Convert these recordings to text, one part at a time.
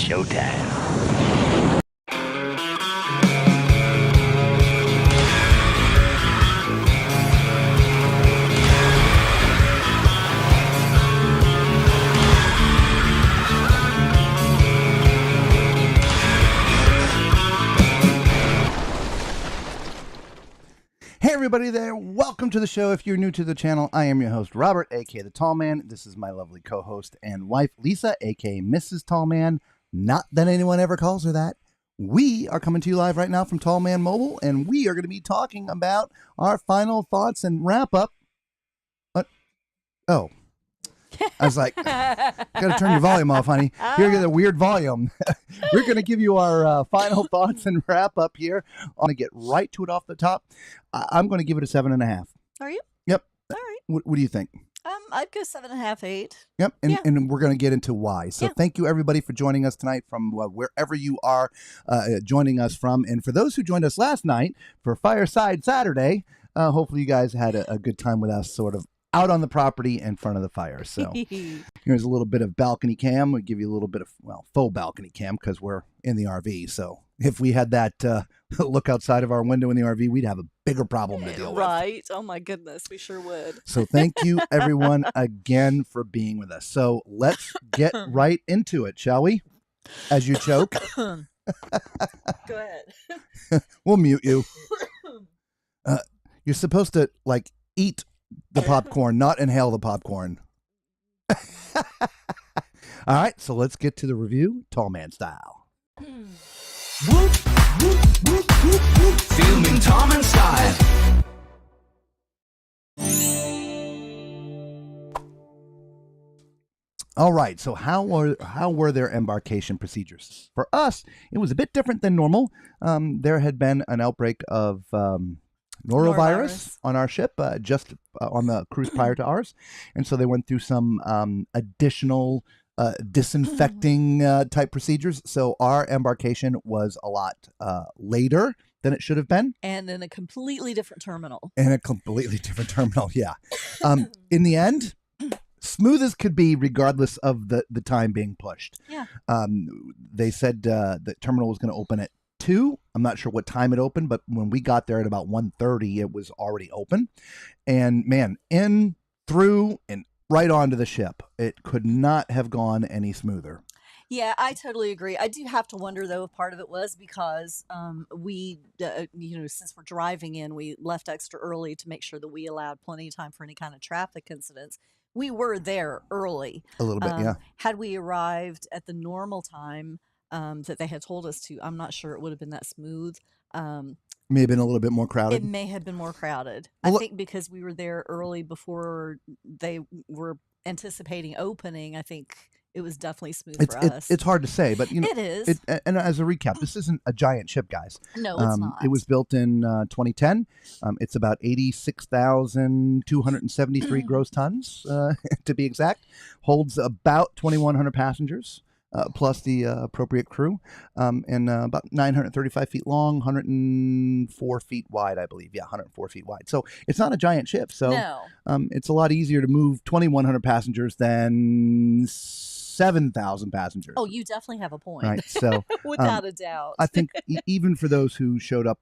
showtime. Hey everybody there, welcome to the show. If you're new to the channel, I am your host Robert, aka the Tall Man. This is my lovely co-host and wife Lisa, aka Mrs. Tall Man. Not that anyone ever calls her that. We are coming to you live right now from Tall Man Mobile, and we are going to be talking about our final thoughts and wrap up. What? Oh, I was like, gotta turn your volume off, honey. You're getting a weird volume. We're going to give you our final thoughts and wrap up here. I'm going to get right to it off the top. I'm going to give it a 7.5. Are you? Yep. All right. What do you think? I'd go 7.5, 8. Yep, and, Yeah. and we're going to get into why. So Yeah. thank you, everybody, for joining us tonight from wherever you are joining us from. And for those who joined us last night for Fireside Saturday, hopefully you guys had a good time with us sort of out on the property in front of the fire. So here's a little bit of balcony cam. We give you a little bit of, faux balcony cam because we're in the RV. So if we had that look outside of our window in the RV, we'd have a bigger problem to deal with. Right. Oh, my goodness. We sure would. So thank you, everyone, again for being with us. So let's get right into it, shall we? As you choke. Go ahead. We'll mute you. You're supposed to, eat the popcorn, not inhale the popcorn. All right, so let's get to the review, Tall Man style. Filming Tom and style. All right, so how were their embarkation procedures? For us, it was a bit different than normal. There had been an outbreak of norovirus on our ship, just on the cruise prior to ours. And so they went through some additional disinfecting type procedures. So our embarkation was a lot later than it should have been. And in a completely different terminal. In a completely different terminal, yeah. In the end, smooth as could be, regardless of the time being pushed. Yeah. They said the terminal was going to open at 2. I'm not sure what time it opened, but when we got there at about 1:30, it was already open. And man, in, through, and right onto the ship. It could not have gone any smoother. Yeah, I totally agree. I do have to wonder, though, if part of it was because we, since we're driving in, we left extra early to make sure that we allowed plenty of time for any kind of traffic incidents. We were there early. A little bit, yeah. Had we arrived at the normal time that they had told us to, I'm not sure it would have been that smooth. May have been a little bit more crowded. It may have been more crowded. Well, I think because we were there early before they were anticipating opening, I think it was definitely smooth for us. It's hard to say, but it is. And as a recap, this isn't a giant ship, guys. No, it's not. It was built in 2010. It's about 86,273 gross tons, to be exact. Holds about 2,100 passengers. Plus the appropriate crew, and about 935 feet long, 104 feet wide, I believe. Yeah, 104 feet wide. So it's not a giant ship. So no. It's a lot easier to move 2,100 passengers than 7,000 passengers. Oh, you definitely have a point. Right. So without a doubt. I think even for those who showed up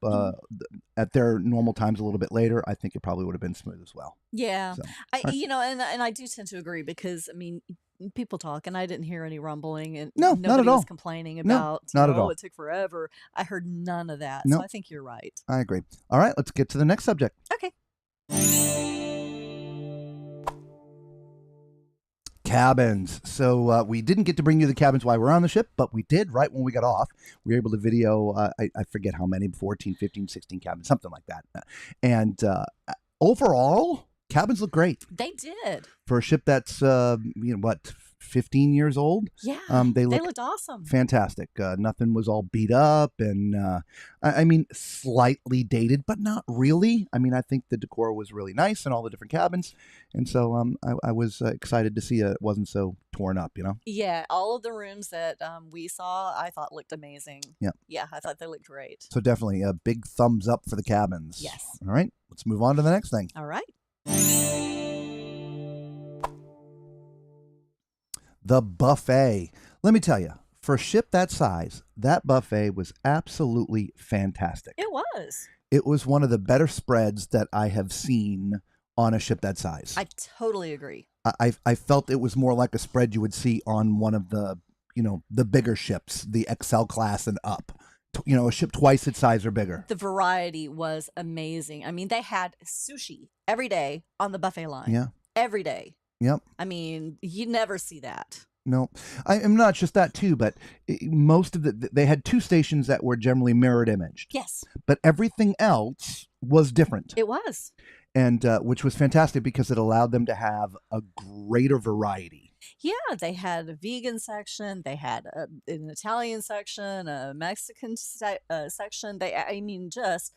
at their normal times a little bit later, I think it probably would have been smooth as well. Yeah. So, and I do tend to agree because, I mean, people talk, and I didn't hear any rumbling, and No, nobody not at all. was complaining about, not at all. it took forever. I heard none of that. No. So I think you're right. I agree. All right, let's get to the next subject. Okay. Cabins. So we didn't get to bring you the cabins while we were on the ship, but we did right when we got off. We were able to video, I forget how many, 14, 15, 16 cabins, something like that. And overall, cabins look great. They did. For a ship that's, 15 years old. Yeah. They looked awesome. Fantastic. Nothing was all beat up and, I mean, slightly dated, but not really. I mean, I think the decor was really nice and all the different cabins. And so I was excited to see it wasn't so torn up, Yeah. All of the rooms that we saw, I thought looked amazing. Yeah. Yeah. I thought they looked great. So definitely a big thumbs up for the cabins. Yes. All right. Let's move on to the next thing. All right. The buffet. Let me tell you, For a ship that size, that buffet was absolutely fantastic. It was. It was one of the better spreads that I have seen on a ship that size. I totally agree. I felt it was more like a spread you would see on one of the, the bigger ships, the XL class and up. A ship twice its size or bigger. The variety was amazing. I mean, they had sushi every day on the buffet line. Yeah. Every day. Yep. I mean, you never see that. No, I am not just that too, but most of they had two stations that were generally mirrored imaged. Yes. But everything else was different. It was. And which was fantastic because it allowed them to have a greater variety. Yeah, they had a vegan section. They had an Italian section, a Mexican section. Just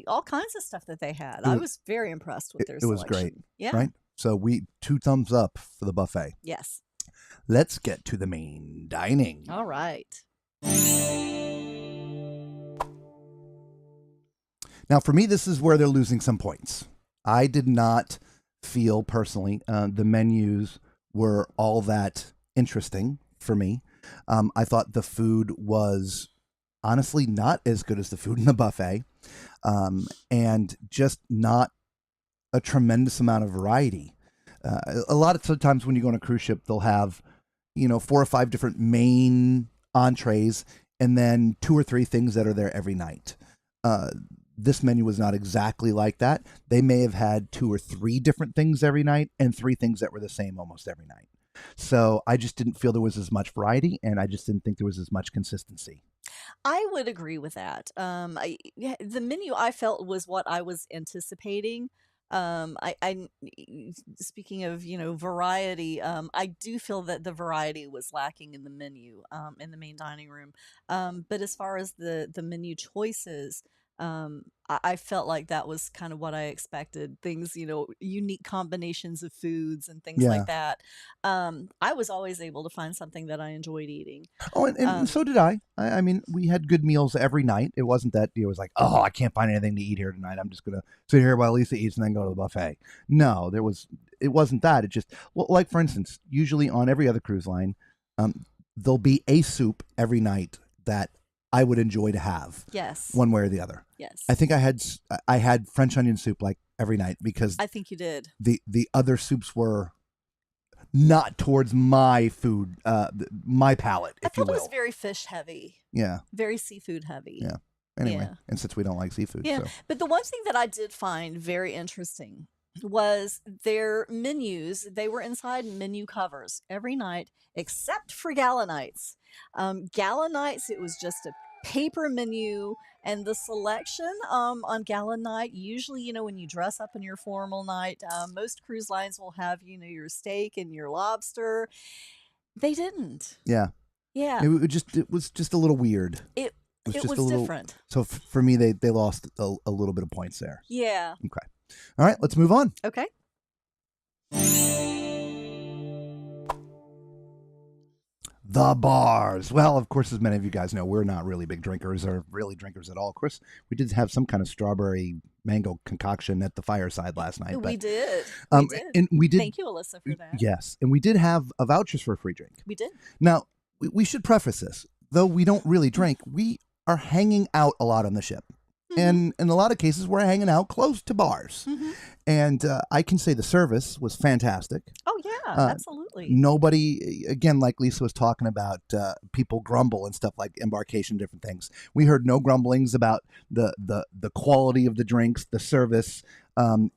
all kinds of stuff that they had. I was very impressed with their selection. It was great. Yeah. Right? So 2 thumbs up for the buffet. Yes. Let's get to the main dining. All right. Now, for me, this is where they're losing some points. I did not feel personally the menus were all that interesting for me. I thought the food was honestly not as good as the food in the buffet, and just not a tremendous amount of variety. A lot of sometimes when you go on a cruise ship, they'll have 4 or 5 different main entrees and then 2 or 3 things that are there every night. This menu was not exactly like that. They may have had 2 or 3 different things every night and 3 things that were the same almost every night. So I just didn't feel there was as much variety, and I just didn't think there was as much consistency. I would agree with that. The menu I felt was what I was anticipating. Speaking of, variety, I do feel that the variety was lacking in the menu, in the main dining room. But as far as the menu choices, I felt like that was kind of what I expected. Things, unique combinations of foods and things Yeah. like that. I was always able to find something that I enjoyed eating. Oh, and so did I. I mean, we had good meals every night. It wasn't that it was like, oh, I can't find anything to eat here tonight. I'm just going to sit here while Lisa eats and then go to the buffet. No, it wasn't that. It just, well, like for instance, usually on every other cruise line, there'll be a soup every night that I would enjoy to have. Yes. One way or the other. Yes. I think I had French onion soup like every night because I think you did. the other soups were not towards my food, my palate, I if you thought it will. was very fish heavy, Yeah. very seafood heavy. Yeah. Anyway, Yeah. and since we don't like seafood, Yeah, so but the one thing that I did find very interesting was their menus. They were inside menu covers every night, except for gala nights. Gala nights, it was just a paper menu, and the selection on gala night, usually, when you dress up in your formal night, most cruise lines will have, your steak and your lobster. They didn't. yeah, Yeah, it was just a little weird. it It it just was a little. different. So for me, they lost a little bit of points there. Yeah. Okay, all right, let's move on. Okay. The bars. Well, of course, as many of you guys know, we're not really big drinkers or really drinkers at all. Of course, we did have some kind of strawberry mango concoction at the fireside last night. We But, did. We did. and we did. Thank you, Alyssa, for that. Yes, and we did have a vouchers for a free drink. We did. Now, we should preface this, though we don't really drink, we are hanging out a lot on the ship. And in a lot of cases, we're hanging out close to bars. Mhm. And I can say the service was fantastic. Oh yeah, Uh, absolutely. Nobody, again, like Lisa was talking about, people grumble and stuff like embarkation, different things. We heard no grumblings about the quality of the drinks, the service.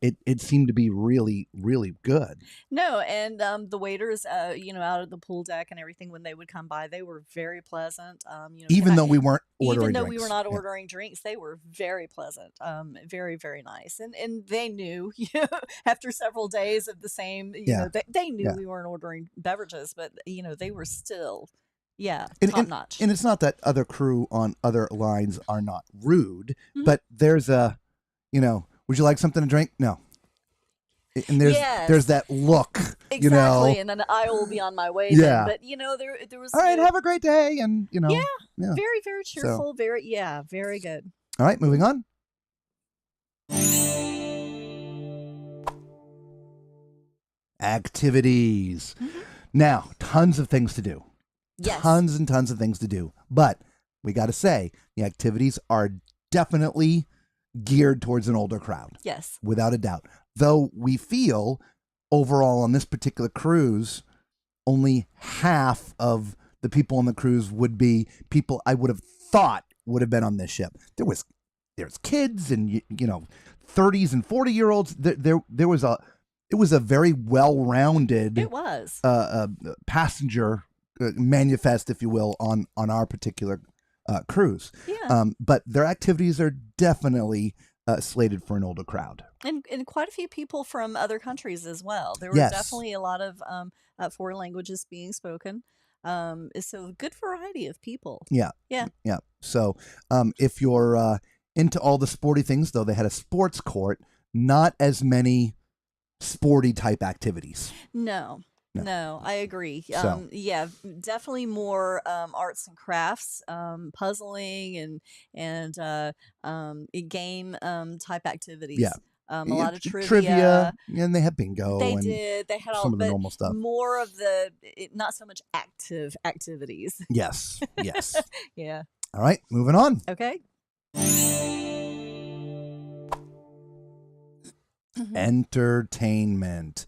It seemed to be really, really good. No, and the waiters, out at the pool deck and everything, when they would come by, they were very pleasant. Even though we weren't ordering even though drinks. we were not Yeah. ordering drinks, they were very pleasant. Very, very nice, and they knew, after several days of the same, Yeah. they knew Yeah. we weren't ordering beverages, but they were still, And, top notch. and it's not that other crew on other lines are not rude, Mhm. but there's would you like something to drink? No. And there's Yes. that look, Exactly, and then I will be on my way. Yeah. Then. But there was all right, have a great day. And, yeah. very, very cheerful. Very good. All right, moving on. Activities. Mhm. Now, tons of things to do. Yes. Tons and tons of things to do. But we got to say, the activities are definitely geared towards an older crowd, Yes. without a doubt. Though we feel overall on this particular cruise, only half of the people on the cruise would be people I would have thought would have been on this ship. There's kids and 30s and 40-year-olds. It was a very well-rounded It was. passenger manifest, if you will, on our particular cruise. Yeah. But their activities are definitely slated for an older crowd. And quite a few people from other countries as well. There were Yes. definitely a lot of foreign languages being spoken. So good variety of people. Yeah. Yeah. Yeah. So if you're into all the sporty things, though, they had a sports court, not as many sporty type activities. No, I agree. So- Yeah, definitely more arts and crafts, puzzling and game type activities. Yeah. A lot of trivia. And they had bingo. They and did. They had all some of the but normal stuff. more of the not so much active activities. Yes. Yes. Yeah. All right. Moving on. Okay. Entertainment.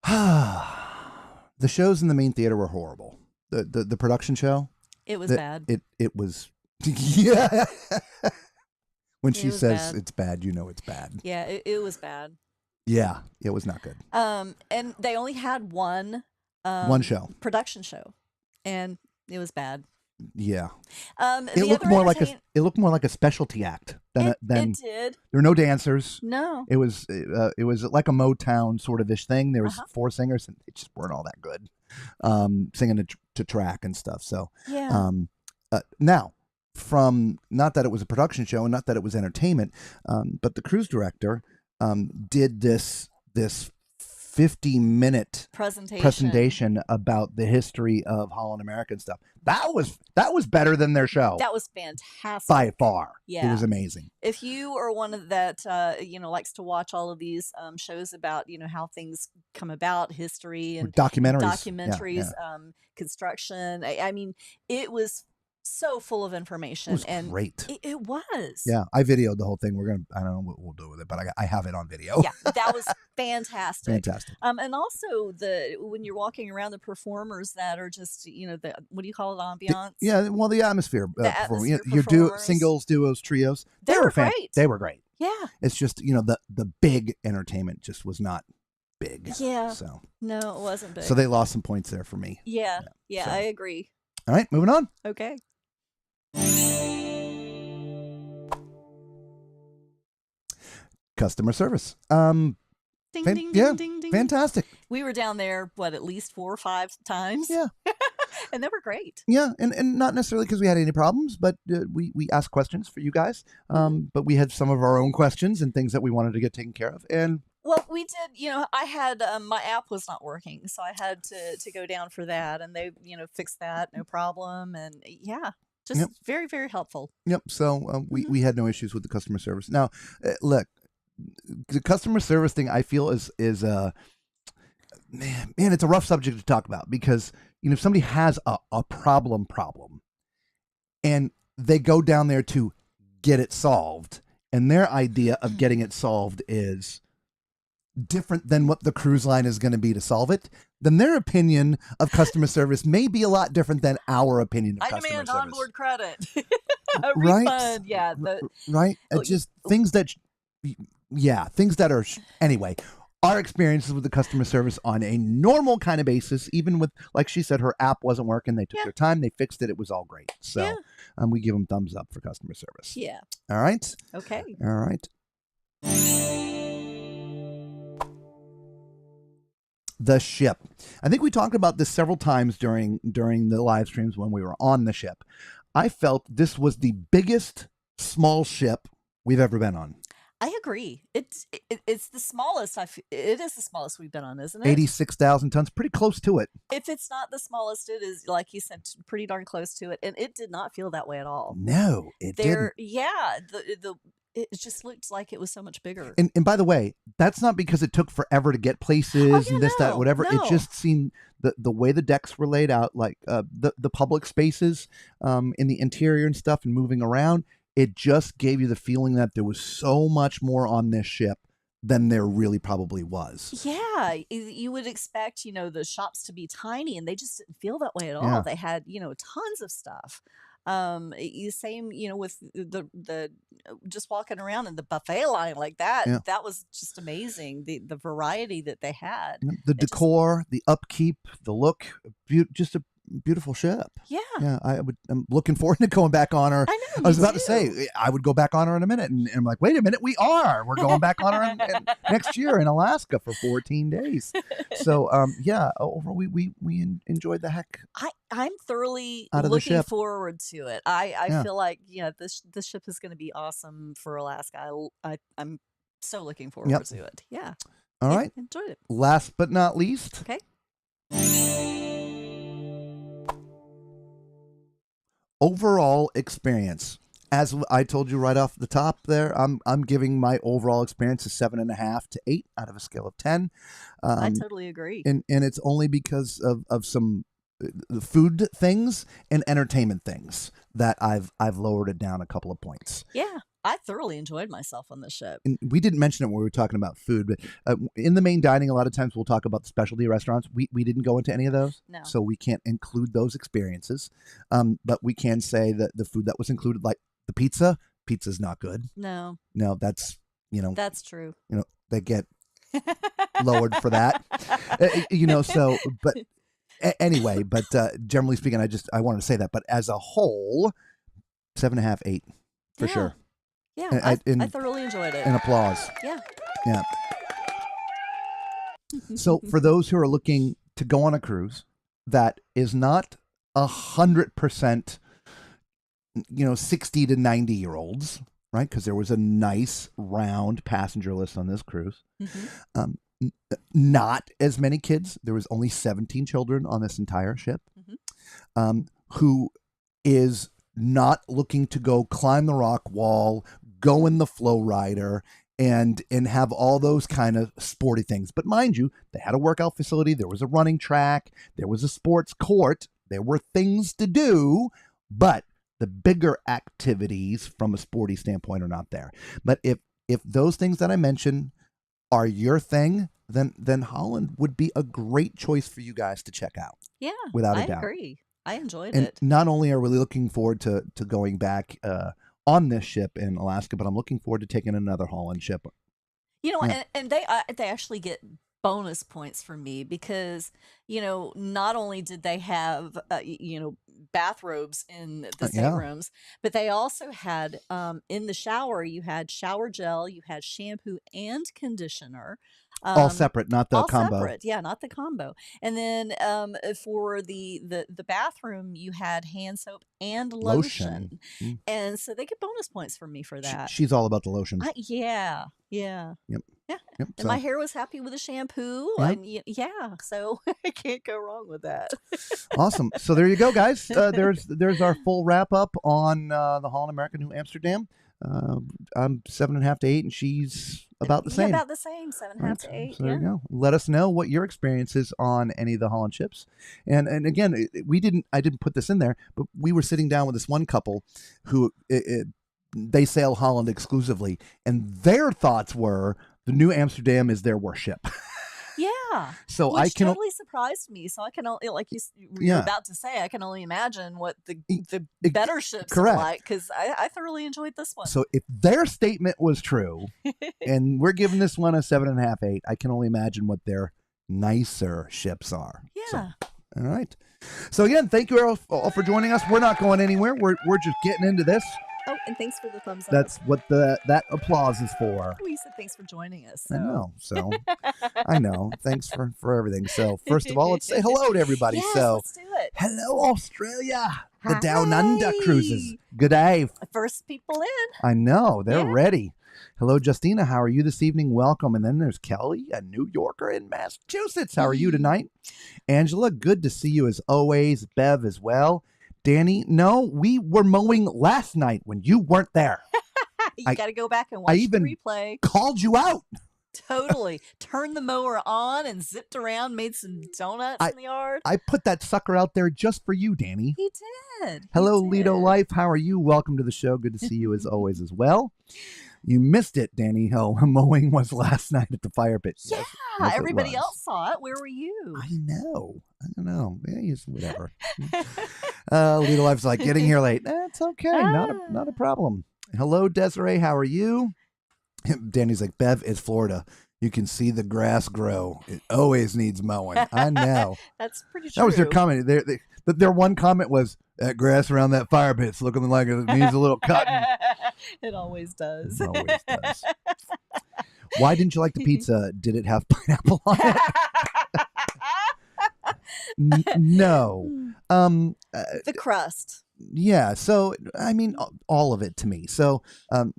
The shows in the main theater were horrible. The production show. It was bad. It was. Yeah. When It she was says bad. it's bad, you know it's bad. Yeah, it was bad. Yeah, it was not good. And they only had one One show. production show, and it was bad. Yeah, The it looked other more like entertain- a specialty act than it than did. there were no dancers. No. It was like a Motown sort of ish thing. There was Uh-huh. 4 singers, and they just weren't all that good, singing to track and stuff. So Yeah. now, from not that it was a production show and not that it was entertainment, but the cruise director did this 50-minute presentation about the history of Holland America and stuff. That was better than their show That was fantastic. by far. It Yeah. was amazing. If you are one of that likes to watch all of these shows about how things come about, history and Documentaries. construction. I mean, it was so full of information. It was and great. It was. Yeah, I videoed the whole thing. I don't know what we'll do with it, but I have it on video. Yeah, that was fantastic. Fantastic. And also when you're walking around, the performers that are just the what do you call it, ambiance? Yeah, well, the atmosphere. atmosphere You do performers. singles, duos, trios. They were great. They were great. Yeah. It's just the big entertainment just was not big. Yeah. So No, it wasn't big. so they lost some points there for me. Yeah, so. I agree. All right, moving on. Okay. Customer service. Ding, ding, ding, yeah, ding, ding. Fantastic. We were down there, at least 4 or 5 times? Yeah. And they were great. Yeah, and not necessarily because we had any problems, but we asked questions for you guys. But we had some of our own questions and things that we wanted to get taken care of. And Well, we did, I had, my app was not working, so I had to go down for that, and they, fixed that, no problem. And yeah, just Yep. very, very helpful. yep. So we had no issues with the customer service. Now, look, the customer service thing I feel is man, it's a rough subject to talk about because if somebody has a problem, and they go down there to get it solved, and their idea of getting it solved is different than what the cruise line is going to be to solve it, then their opinion of customer service may be a lot different than our opinion of I customer demand service. onboard credit. A Right? refund. Yeah. Right? Oh, Just things that, things that are, anyway, our experiences with the customer service on a normal kind of basis, even with, like she said, her app wasn't working. They took Yeah. their time. They fixed it. It was all great. So Yeah. we give them thumbs up for customer service. Yeah. All right. Okay. All right. The ship. I think we talked about this several times during the live streams when we were on the ship. I felt this was the biggest small ship we've ever been on. I agree. It's the smallest. It is the smallest we've been on, isn't it? 86,000 tons, pretty close to it. If it's not the smallest, it is, like you said, pretty darn close to it, and it did not feel that way at all. No, it didn't. Yeah, it just looked like it was so much bigger. And by the way, that's not because it took forever to get places and this, that, whatever. It just seemed the way the decks were laid out, like the public spaces in the interior and stuff and moving around, it just gave you the feeling that there was so much more on this ship than there really probably was. Yeah, you would expect, the shops to be tiny, and they just didn't feel that way at all. Yeah. They had, tons of stuff. Same, with the just walking around in the buffet line like that. Yeah. That was just amazing. The variety that they had. The decor, the upkeep, the look, just a beautiful ship. Yeah. Yeah, I'm looking forward to going back on her. I know. I was about to say I would go back on her in a minute, and I'm like, wait a minute, we're going back on her next year in Alaska for 14 days. So overall we enjoyed the heck. I'm thoroughly out of the looking ship. forward to it. I Yeah. feel like this ship is going to be awesome for Alaska. I'm so looking forward Yep. to it. Yeah. All Yeah, right. enjoyed it. Last but not least, Okay. overall experience. As I told you right off the top there, I'm giving my overall experience a 7.5 to 8 out of a scale of 10. I totally agree. And it's only because of some food things and entertainment things that I've lowered it down a couple of points. Yeah, I thoroughly enjoyed myself on the ship. And we didn't mention it when we were talking about food, but in the main dining, a lot of times we'll talk about the specialty restaurants. We didn't go into any of those, No. so we can't include those experiences. But we can say that the food that was included, like the pizza's not good. No, That's that's true. they get lowered for that. So but anyway, but generally speaking, I wanted to say that. But as a whole, 7.5, 8 for Yeah. sure. Yeah, And- I thoroughly enjoyed it. And applause. Yeah. Yeah. So for those who are looking to go on a cruise that is not 100%, 60 to 90-year-olds, right? Because there was a nice round passenger list on this cruise. Mhm. Not as many kids. There was only 17 children on this entire ship. Who is not looking to go climb the rock wall, go in the flow rider, and have all those kind of sporty things. But mind you, they had a workout facility. There was a running track. There was a sports court. There were things to do, but the bigger activities from a sporty standpoint are not there. But if those things that I mentioned are your thing, then Holland would be a great choice for you guys to check out. Yeah, Without a I doubt. agree. I enjoyed And it. not only are we looking forward to going back on this ship in Alaska, but I'm looking forward to taking another Holland ship. Yeah. And they actually get bonus points for me because not only did they have bathrobes in the Yeah. staterooms, but they also had in the shower you had shower gel, you had shampoo and conditioner. All separate, not the all combo. separate, yeah, not the combo. And then for the bathroom, you had hand soap and lotion. Mm. And so they get bonus points for me for that. She's all about the lotion. Yeah. Yep. Yeah. Yep. And my hair was happy with the shampoo. Yeah. And yeah, so I can't go wrong with that. Awesome. So there you go, guys. There's our full wrap up on the Holland America New Amsterdam. I'm 7.5 to 8, and she's about the same. Yeah, about the same, 7.5 to 8. So there you go. Let us know what your experience is on any of the Holland ships. And again, I didn't put this in there, but we were sitting down with this one couple who they sail Holland exclusively, and their thoughts were the New Amsterdam is their worst ship. Yeah. So Which I can totally surprised me. So I can only, like you were Yeah. about to say, I can only imagine what the Ex- better ships correct. are like because I thoroughly enjoyed this one. So if their statement was true, and we're giving this one a 7.5, 8, I can only imagine what their nicer ships are. Yeah. So, all right. So again, thank you all for joining us. We're not going anywhere. We're just getting into this. Oh, and thanks for the thumbs up. That's what that applause is for. We said thanks for joining us. I know. So I know. Thanks for everything. So first of all, let's say hello to everybody. Yes, So let's do it. hello, Australia. The Hi. Down Under cruises. Good day. First people in. I know. They're Yeah. ready. Hello, Justina. How are you this evening? Welcome. And then there's Kelly, a New Yorker in Massachusetts. How are you tonight? Angela, good to see you as always. Bev as well. Danny, no, we were mowing last night when you weren't there. You got to go back and watch even the replay. called you out. Totally. Turned the mower on and zipped around, made some donuts in the yard. I put that sucker out there just for you, Danny. He did. Hello, Lido Life. How are you? Welcome to the show. Good to see you as always as well. You missed it, Danny. How mowing was last night at the fire pit. Yeah, yes, everybody else saw it. Where were you? I know. I don't know. Yeah, whatever. Lido Life's like, getting here late. It's okay. Not a problem. Hello, Desiree. How are you? Danny's like, Bev, it's Florida. You can see the grass grow. It always needs mowing. I know. That's pretty true. That was their comment. Their one comment was, that grass around that fire pit's looking like it needs a little cutting. It always does. It always does. Why didn't you like the pizza? Did it have pineapple on it? No. The crust. Yeah. So, I mean, all of it to me. So,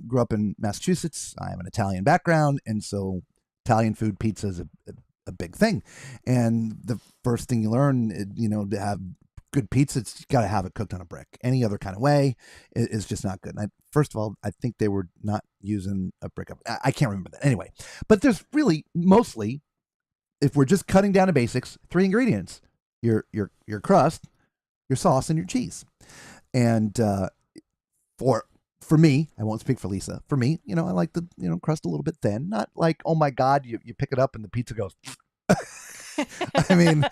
grew up in Massachusetts. I have an Italian background. And so Italian food, pizza is a big thing. And the first thing you learn, to have good pizza, you got to have it cooked on a brick. Any other kind of way is just not good. And first of all, I think they were not using a brick. I can't remember that. Anyway, but there's really mostly, if we're just cutting down to basics, 3 ingredients: your crust, your sauce, and your cheese. And for me, I won't speak for Lisa. For me, I like the crust a little bit thin. Not like, oh my God, you pick it up and the pizza goes. I mean,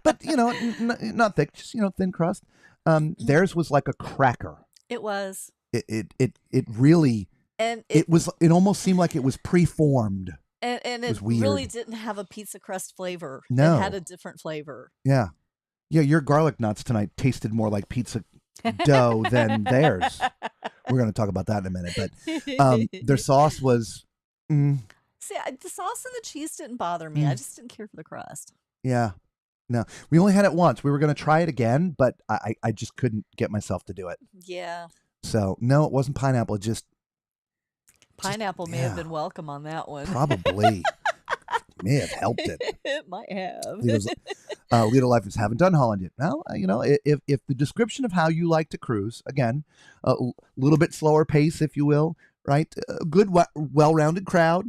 but not thick, just thin crust. Theirs was like a cracker. It was. It really. And it almost seemed like it was preformed. And it really didn't have a pizza crust flavor. No. It had a different flavor. Yeah. Yeah, your garlic knots tonight tasted more like pizza dough than theirs. We're going to talk about that in a minute. But their sauce was... See, the sauce and the cheese didn't bother me. I just didn't care for the crust. Yeah. No. We only had it once. We were going to try it again, but I just couldn't get myself to do it. Yeah. So, no, it wasn't pineapple. Pineapple may have been welcome on that one. Probably. May have helped it. It might have. Lido Life is haven't done Holland yet. Well, if the description of how you like to cruise, again, a little bit slower pace, if you will, right? A good, well-rounded crowd,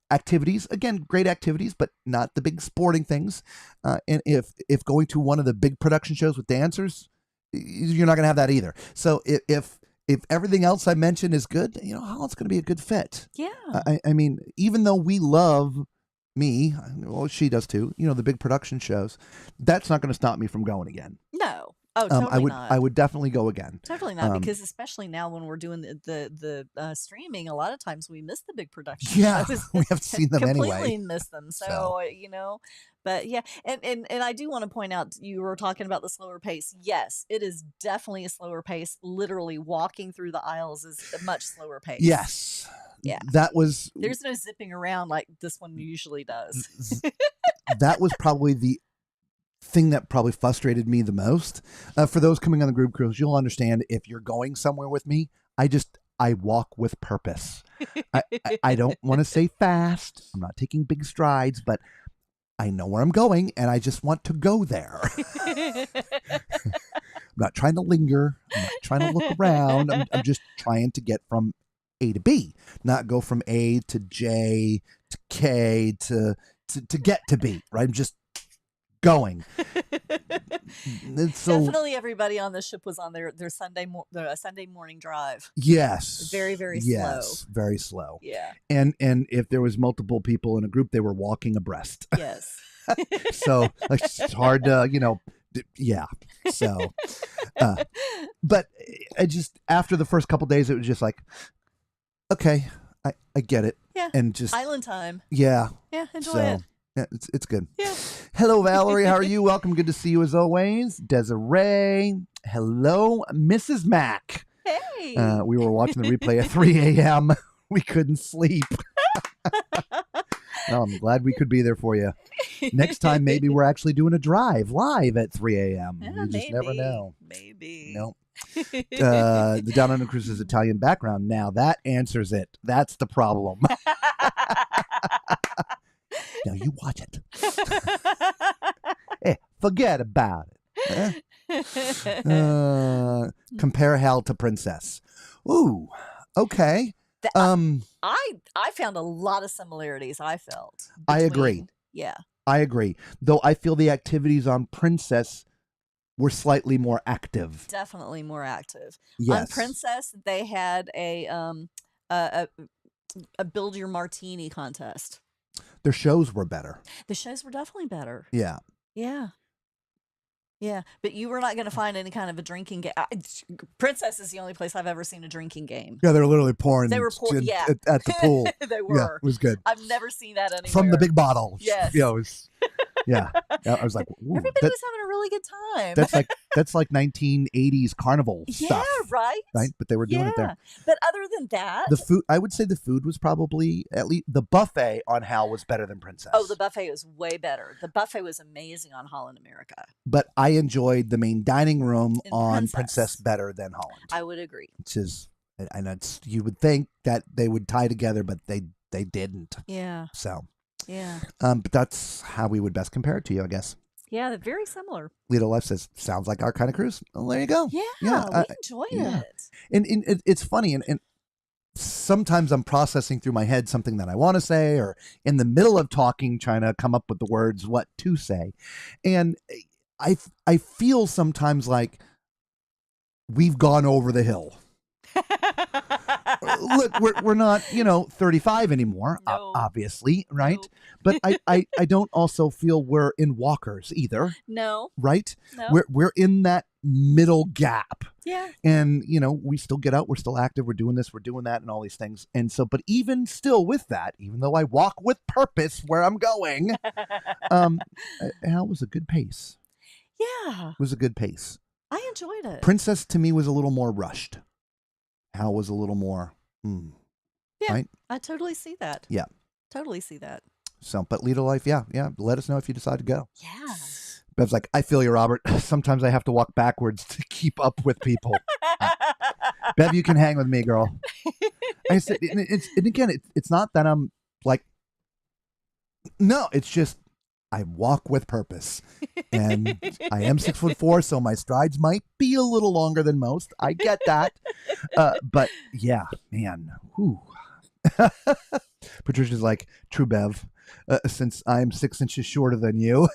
activities, again, great activities, but not the big sporting things. And if going to one of the big production shows with dancers, you're not going to have that either. So if everything else I mentioned is good, Holland's going to be a good fit. Yeah. I mean, even though we love she does too, the big production shows, that's not going to stop me from going again. No. Oh, totally not. I would definitely go again. Totally not, because especially now when we're doing the streaming, a lot of times we miss the big production shows. We have seen them anyway. Completely miss them. So, but yeah, and I do want to point out, you were talking about the slower pace. Yes, it is definitely a slower pace. Literally walking through the aisles is a much slower pace. Yes. Yeah. There's no zipping around like this one usually does. That was probably the thing that probably frustrated me the most. For those coming on the group cruise, you'll understand if you're going somewhere with me, I walk with purpose. I don't want to say fast. I'm not taking big strides, but I know where I'm going and I just want to go there. I'm not trying to linger. I'm not trying to look around. I'm just trying to get from A to B, not go from A to J to K to get to B, right? I'm just going. Definitely everybody on the ship was on their Sunday morning drive. Yes. Very, very slow. Yes, very slow. Yeah. And if there was multiple people in a group, they were walking abreast. Yes. So it's hard to, yeah. So, but I just, after the first couple days, it was just like, okay, I get it. Yeah. And just island time. Yeah. Yeah. Enjoy it. Yeah, it's good. Yeah. Hello, Valerie. How are you? Welcome. Good to see you as always. Desiree. Hello, Mrs. Mac. Hey. We were watching the replay at 3 a.m. We couldn't sleep. Well, I'm glad we could be there for you. Next time, maybe we're actually doing a drive live at 3 a.m. Yeah, you just never know. Maybe. Nope. The Down Under Cruise's Italian background. Now that answers it. That's the problem. Now you watch it. Hey, forget about it. Compare Hal to Princess. Ooh, okay. Th- Um, I found a lot of similarities. I felt. I agree. Between- Yeah. I agree. Though I feel the activities on Princess were slightly more active. Definitely more active. On Yes. Princess, they had a a build your martini contest. Their shows were better. The shows were definitely better. Yeah. Yeah. Yeah, but you were not going to find any kind of a drinking game. Princess is the only place I've ever seen a drinking game. Yeah, they were literally pouring. They were pouring, yeah. at the pool. They Yeah, were. it was good. I've never seen that anywhere. From the big bottle. Yes. Yeah, it was. Yeah, I was like, ooh, Everybody was having a really good time. that's like 1980s Carnival yeah, stuff, right? right? But they were doing it there. But other than that, The food, I would say, the food was probably at least the buffet on Hal was better than Princess. oh, the buffet was way better. The buffet was amazing on Holland America. But I enjoyed the main dining room In on Princess. Princess better than Holland. I would agree. Which is, and it's, you would think that they would tie together, but they didn't. Yeah, So, yeah, but that's how we would best compare it to you, I guess. yeah. They're very similar. Lido Life says, sounds like our kind of cruise. Well, there you go. Yeah, we enjoyed yeah. it. And it's funny, and sometimes I'm processing through my head something that I want to say, or in the middle of talking, trying to come up with the words what to say. And I feel sometimes like we've gone over the hill. Look, we're not, 35 anymore, No. obviously, right? Nope. But I don't also feel we're in walkers either, No, right? no. We're in that middle gap. Yeah. And, we still get out, we're still active, we're doing this, we're doing that, and all these things. And so, but even still with that, even though I walk with purpose where I'm going, Hal was a good pace. Yeah. It was a good pace. I enjoyed it. Princess to me was a little more rushed. Hal was a little more, Yeah. right? I totally see that. Yeah. Totally see that. So, but Lido Life, yeah. Let us know if you decide to go. Yeah. Bev's like, I feel you, Robert. Sometimes I have to walk backwards to keep up with people. Bev, you can hang with me, girl. I said, and again, it's not that I'm like, no, it's just I walk with purpose, and I am 6'4", so my strides might be a little longer than most. I get that, but yeah, man, whew. Patricia's like, true, Bev. Since I'm 6 inches shorter than you.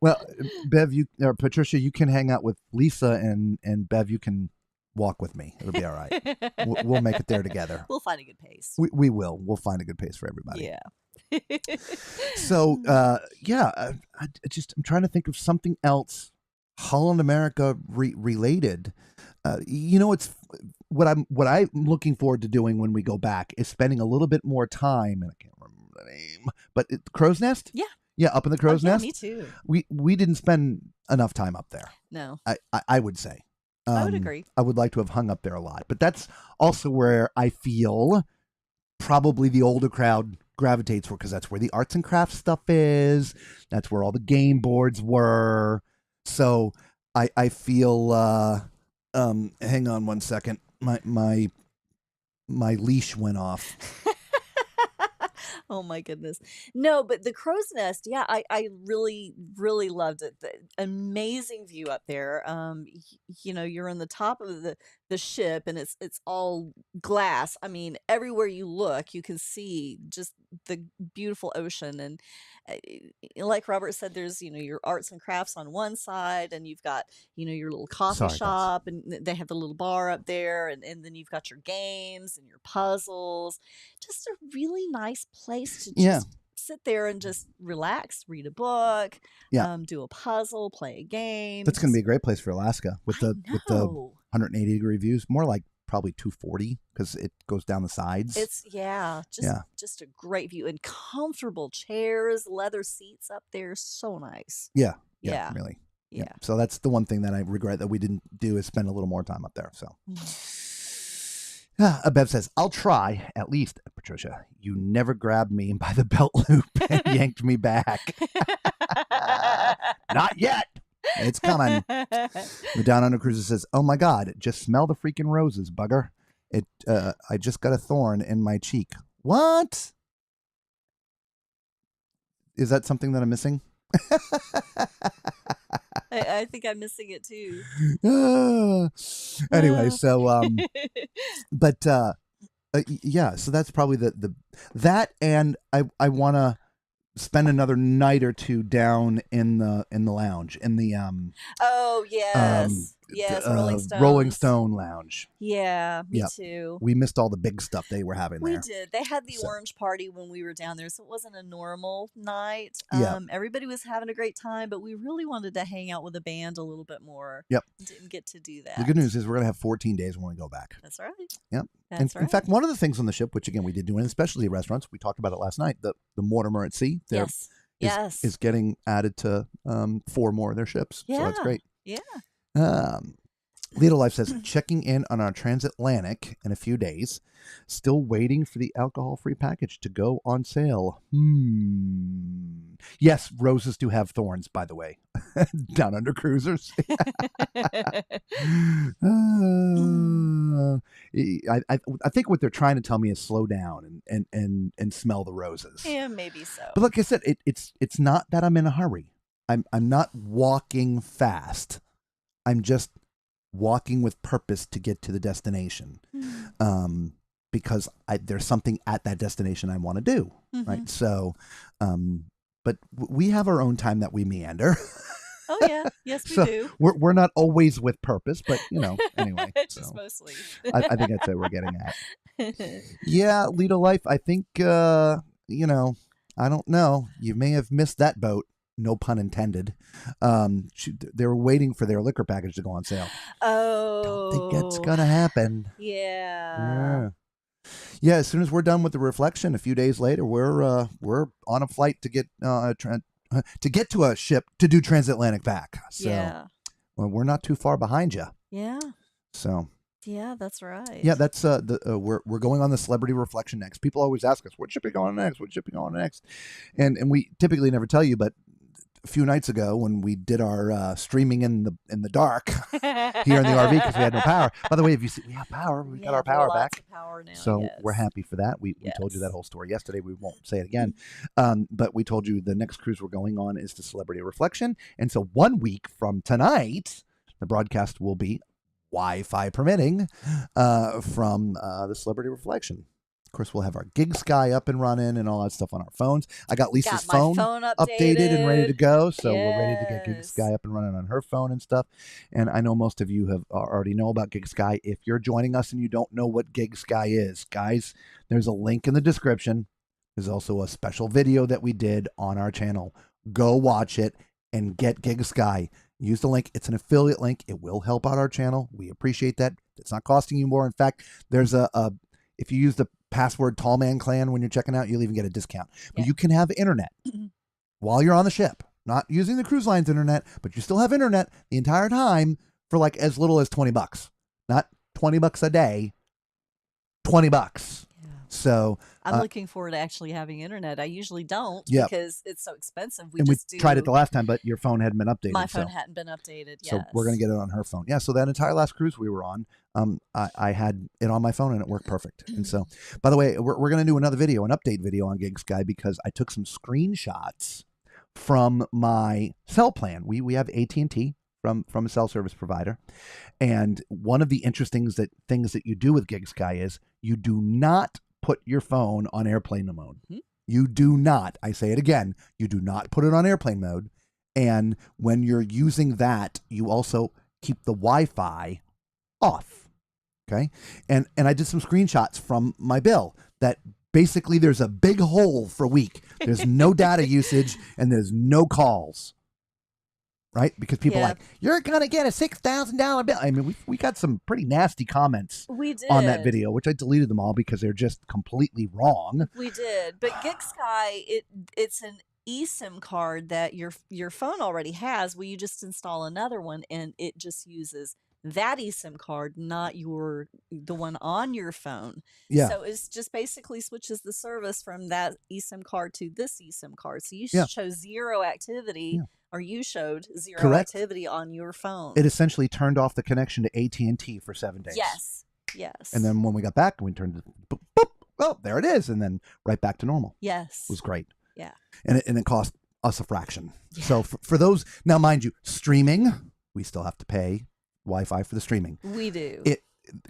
Well, Bev, Patricia, you can hang out with Lisa, and Bev, you can walk with me. It'll be all right. We'll make it there together. We'll find a good pace. We will. We'll find a good pace for everybody. Yeah. So, I'm trying to think of something else Holland America related. It's what I'm looking forward to doing when we go back is spending a little bit more time, and I can't remember the name, but Crow's Nest. Yeah, up in the Crow's Nest. Me too. We didn't spend enough time up there. No, I would say. I would agree. I would like to have hung up there a lot, but that's also where I feel probably the older crowd gravitates for, because that's where the arts and crafts stuff is. That's where all the game boards were. So I feel. Hang on one second. My leash went off. Oh my goodness. No, but the Crow's Nest, yeah, I really, really loved it. The amazing view up there. You're on the top of the ship, and it's all glass. I mean, everywhere you look, you can see just the beautiful ocean. And like Robert said, there's, your arts and crafts on one side, and you've got, your little coffee Sorry, guys. shop, and they have the little bar up there, and then you've got your games and your puzzles. Just a really nice place to just sit there and just relax, read a book, do a puzzle, play a game. That's going to be a great place for Alaska with the 180-degree views. More like probably 240 because it goes down the sides. It's just a great view, and comfortable chairs, leather seats up there. So nice. Yeah, Yeah. really. Yeah. So that's the one thing that I regret that we didn't do, is spend a little more time up there. So. Bev says, I'll try, at least, Patricia. You never grabbed me by the belt loop and yanked me back. Not yet. It's coming. The Down Under Cruiser says, oh my God, just smell the freaking roses, bugger. I just got a thorn in my cheek. What? Is that something that I'm missing? I think I'm missing it too. Anyway, so but yeah, so that's probably the that, and I want to spend another night or two down in the lounge, in the Oh, yes. Yes, Rolling Rolling Stones. Stone lounge. Yeah, me Yeah. too. We missed all the big stuff they were having We there. did. They had the So, orange party when we were down there, so it wasn't a normal night. yeah. Everybody was having a great time, but we really wanted to hang out with the band a little bit more. Yep. Didn't get to do The that. good news is we're gonna have 14 days when we go back. That's right. Yep. That's right. In fact, one of the things on the ship, which again we did do in specialty restaurants, we talked about it last night, the Mortimer at Sea. Yes. Yes. Is getting added to 4 more of their ships. So that's great. Yeah. Lito Life says, checking in on our transatlantic in a few days. Still waiting for the alcohol-free package to go on sale. Yes, roses do have thorns, by the way, down under cruisers. I think what they're trying to tell me is slow down and smell the roses. Yeah, maybe so. But like I said, it's not that I'm in a hurry. I'm not walking fast. I'm just walking with purpose to get to the destination. Because there's something at that destination I want to do. Right. So, but we have our own time that we meander. Oh yeah, yes we do. We're not always with purpose, but anyway. Just mostly. I think that's what we're getting at. Yeah, Lito Life. I think I don't know. You may have missed that boat. No pun intended. They were waiting for their liquor package to go on sale. Oh, don't think that's gonna happen. Yeah. Yeah. As soon as we're done with the reflection, a few days later, we're on a flight to get to a ship to do transatlantic back. So, well, we're not too far behind you. Yeah. So. Yeah, that's right. Yeah, that's we're going on the celebrity reflection next. People always ask us, what ship are you going on next? What ship are you going on next? And we typically never tell you, but a few nights ago when we did our streaming in the dark here in the RV because we had no power. By the way, if you see we have power, we got our power back. Of power now, so we're happy for that. We told you that whole story yesterday. We won't say it again. But we told you the next cruise we're going on is the Celebrity Reflection. And so 1 week from tonight, the broadcast will be Wi-Fi permitting from the Celebrity Reflection. Of course, we'll have our Gig Sky up and running and all that stuff on our phones. I got Lisa's phone updated and ready to go, so we're ready to get Gig Sky up and running on her phone and stuff. And I know most of you have already know about Gig Sky. If you're joining us and you don't know what Gig Sky is, guys, there's a link in the description. There's also a special video that we did on our channel. Go watch it and get Gig Sky. Use the link. It's an affiliate link. It will help out our channel. We appreciate that. It's not costing you more. In fact, there's if you use the password Tallman Clan when you're checking out, you'll even get a discount. But you can have internet while you're on the ship. Not using the cruise line's internet, but you still have internet the entire time for like as little as $20. Not $20 a day, $20. So I'm looking forward to actually having internet. I usually don't because it's so expensive. We tried it the last time, but your phone hadn't been updated. My phone hadn't been updated. Yes. So we're going to get it on her phone. Yeah. So that entire last cruise we were on, I had it on my phone and it worked perfect. And so, by the way, we're going to do another video, an update video on Gig Sky because I took some screenshots from my cell plan. We have AT&T from a cell service provider. And one of the interesting things that you do with Gig Sky is you do not put your phone on airplane mode. You do not. I say it again. You do not put it on airplane mode. And when you're using that, you also keep the Wi-Fi off. Okay. And I did some screenshots from my bill that basically there's a big hole for a week. There's no data usage and there's no calls. Right? Because people are like, you're going to get a $6,000 bill. I mean, we got some pretty nasty comments on that video, which I deleted them all because they're just completely wrong. We did. But Gig Sky, it's an eSIM card that your phone already has where you just install another one and it just uses that eSIM card, not the one on your phone. Yeah. So it's just basically switches the service from that eSIM card to this eSIM card. So you show zero activity. Yeah. Or you showed zero activity on your phone. It essentially turned off the connection to AT&T for 7 days. Yes. And then when we got back, we turned it, boop, boop, well, there it is. And then right back to normal. Yes. It was great. Yeah. And it cost us a fraction. Yeah. So for those, now mind you, streaming, we still have to pay Wi-Fi for the streaming. We do.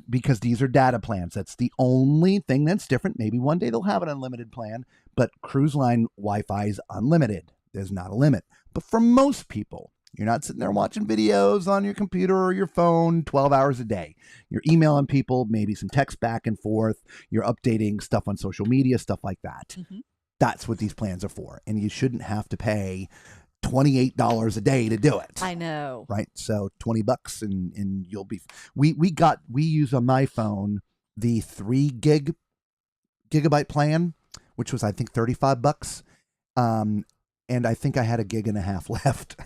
Because these are data plans. That's the only thing that's different. Maybe one day they'll have an unlimited plan, but cruise line Wi-Fi is unlimited. There's not a limit. But for most people, you're not sitting there watching videos on your computer or your phone 12 hours a day. You're emailing people, maybe some text back and forth. You're updating stuff on social media, stuff like that. Mm-hmm. That's what these plans are for. And you shouldn't have to pay $28 a day to do it. I know. Right? So $20 and you'll be, we use on my phone the 3 gigabyte plan, which was I think $35. And I think I had 1.5 gigs left.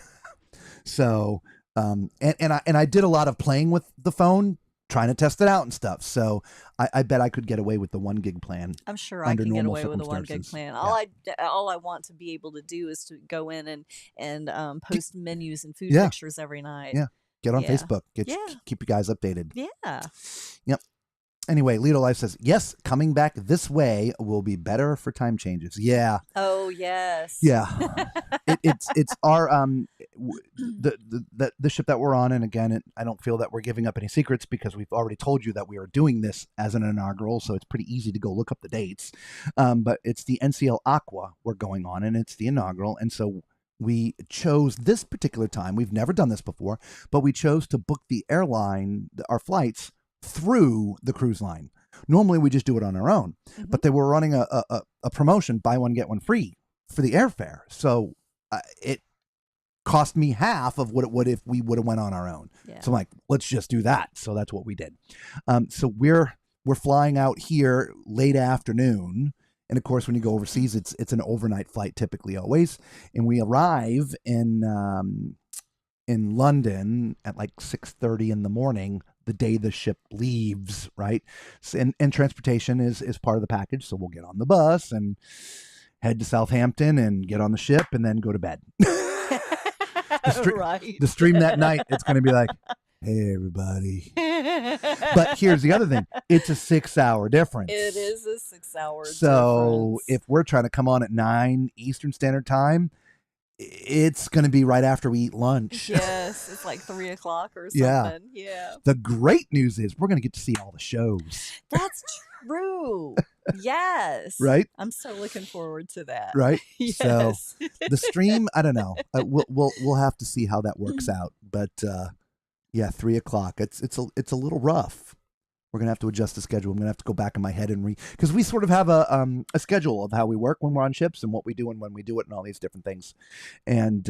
So, and I did a lot of playing with the phone, trying to test it out and stuff. So I bet I could get away with the 1 gig plan. I'm sure I can get away with a 1 gig circumstances. plan. Yeah. All I want to be able to do is to go in and post menus and food Yeah. pictures every night. Yeah. Get on Yeah. Facebook. Yeah. Keep you guys updated. Yeah. Yep. Anyway, Lido Life says, yes, coming back this way will be better for time changes. Yeah. Oh yes. Yeah. It's our the ship that we're on, and again, I don't feel that we're giving up any secrets because we've already told you that we are doing this as an inaugural, so it's pretty easy to go look up the dates. But it's the NCL Aqua we're going on, and it's the inaugural, and so we chose this particular time. We've never done this before, but we chose to book the airline, our flights through the cruise line. Normally we just do it on our own, Mhm. but they were running a promotion, buy one get one free for the airfare. So it cost me half of what it would if we would have went on our own. Yeah. So I'm like, let's just do that. So that's what we did. So we're flying out here late afternoon. And of course, when you go overseas, it's an overnight flight typically always. And we arrive in London at like 6:30 in the morning, the day the ship leaves, right? And transportation is part of the package. So we'll get on the bus and head to Southampton and get on the ship and then go to bed. Right. The stream that night, it's going to be like, hey, everybody. But here's the other thing. It's a 6-hour difference. It is a 6-hour So difference. if we're trying to come on at 9 Eastern Standard Time, it's going to be right after we eat lunch. Yes, it's like 3 o'clock or Yeah. something. Yeah. The great news is we're going to get to see all the shows, That's true. Yes. right? I'm so looking forward to that. Right. Yes. So the stream, I don't know. We'll have to see how that works out. But yeah, 3 o'clock. It's a little rough. We're gonna have to adjust the schedule. I'm gonna have to go back in my head and because we sort of have a schedule of how we work when we're on ships and what we do and when we do it and all these different things, and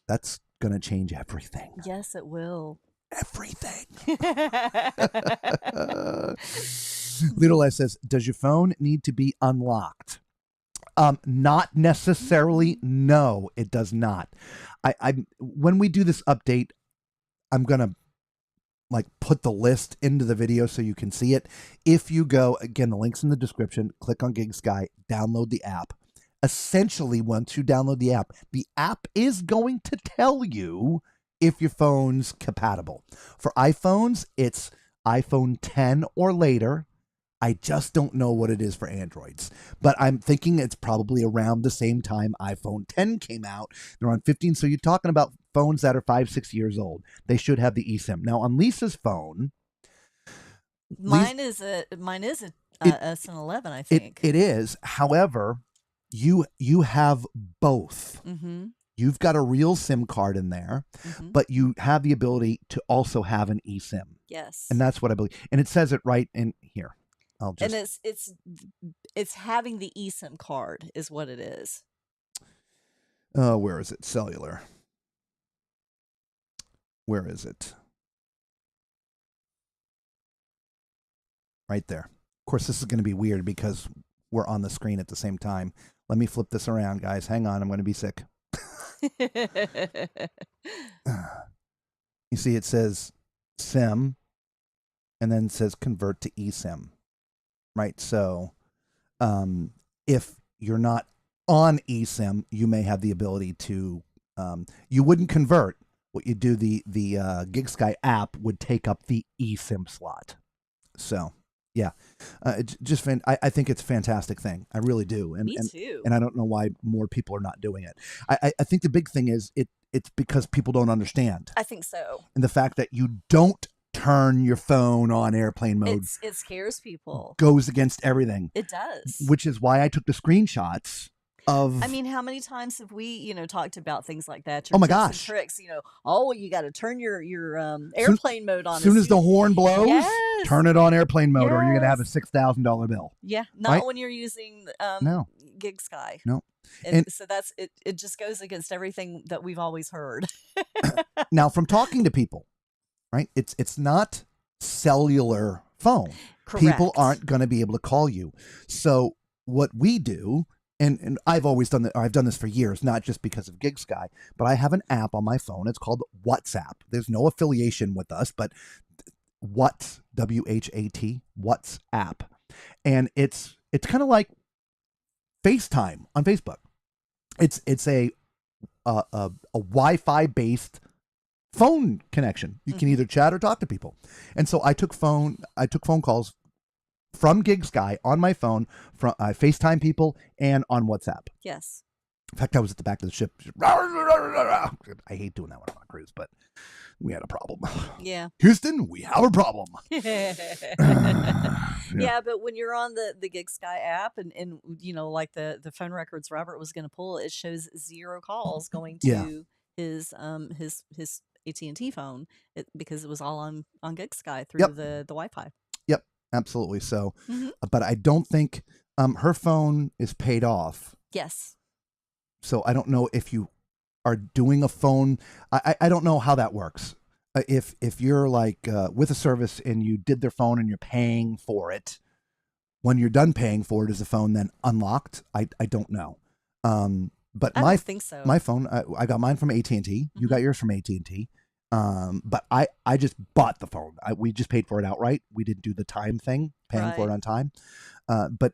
that's gonna change everything. Yes, it will. Everything. Little Life says, does your phone need to be unlocked? Not necessarily. No, it does not. I when we do this update, I'm gonna like put the list into the video so you can see it. If you go, again, the link's in the description, click on Gig Sky, download the app. Essentially, once you download the app is going to tell you if your phone's compatible. For iPhones, it's iPhone 10 or later. I just don't know what it is for Androids, but I'm thinking it's probably around the same time iPhone 10 came out. They're on 15, so you're talking about phones that are 5-6 years old. They should have the eSIM. Now on Lisa's phone, Mine is a S11, I think. it is. However, you have both. Mm-hmm. You've got a real SIM card in there, Mm-hmm. but you have the ability to also have an eSIM, Yes. and that's what I believe. And it says it right in here. I'll just. And it's having the eSIM card is what it is. Oh, where is it? Cellular. Where is it? Right there. Of course, this is going to be weird because we're on the screen at the same time. Let me flip this around, guys. Hang on. I'm going to be sick. You see, it says SIM, and then it says convert to eSIM. Right? So if you're not on eSIM, you may have the ability to, you wouldn't convert. What you do, the GigSky app would take up the eSIM slot. So Yeah. It's just I think it's a fantastic thing. I really do. Me too. And I don't know why more people are not doing it. I think the big thing is it's because people don't understand. I think so. And the fact that you don't turn your phone on airplane mode It scares people. goes against everything. It does. Which is why I took the screenshots of. I mean, how many times have we, talked about things like that? Oh my tips and gosh. tricks. You got to turn your airplane mode on. As soon as the horn blows, Yes. turn it on airplane mode, or you're gonna have a Yes. $6,000 bill. Yeah, not Right? when you're using No. Gig Sky. No. And so that's it. It just goes against everything that we've always heard. Now, from talking to people, right? It's not cellular phone. People Correct. aren't going to be able to call you. So what we do, and I've always done that. I've done this for years, not just because of Gig Sky, but I have an app on my phone. It's called WhatsApp. There's no affiliation with us, but WHAT, WHAT, WhatsApp, and it's kind of like FaceTime on Facebook. It's a Wi-Fi based phone connection. You can either chat or talk to people. And so I took phone calls from Gig Sky on my phone, from FaceTime people and on WhatsApp. Yes. In fact, I was at the back of the ship. I hate doing that when I'm on a cruise, but we had a problem. Yeah. Houston, we have a problem. Yeah, but when you're on the Gig Sky app and like the phone records Robert was going to pull, it shows 0 calls going to Yeah. his AT&T phone because it was all on Gig Sky through Yep. the Wi-Fi. Yep, absolutely. So, Mhm. but I don't think her phone is paid off. Yes. So I don't know if you are doing a phone. I don't know how that works. If you're like with a service and you did their phone and you're paying for it, when you're done paying for it, is the phone then unlocked? I don't know. But I don't think so. my phone, I got mine from AT&T. You got yours from AT&T. But I just bought the phone. We just paid for it outright. We didn't do the time thing, paying for it Right. on time. But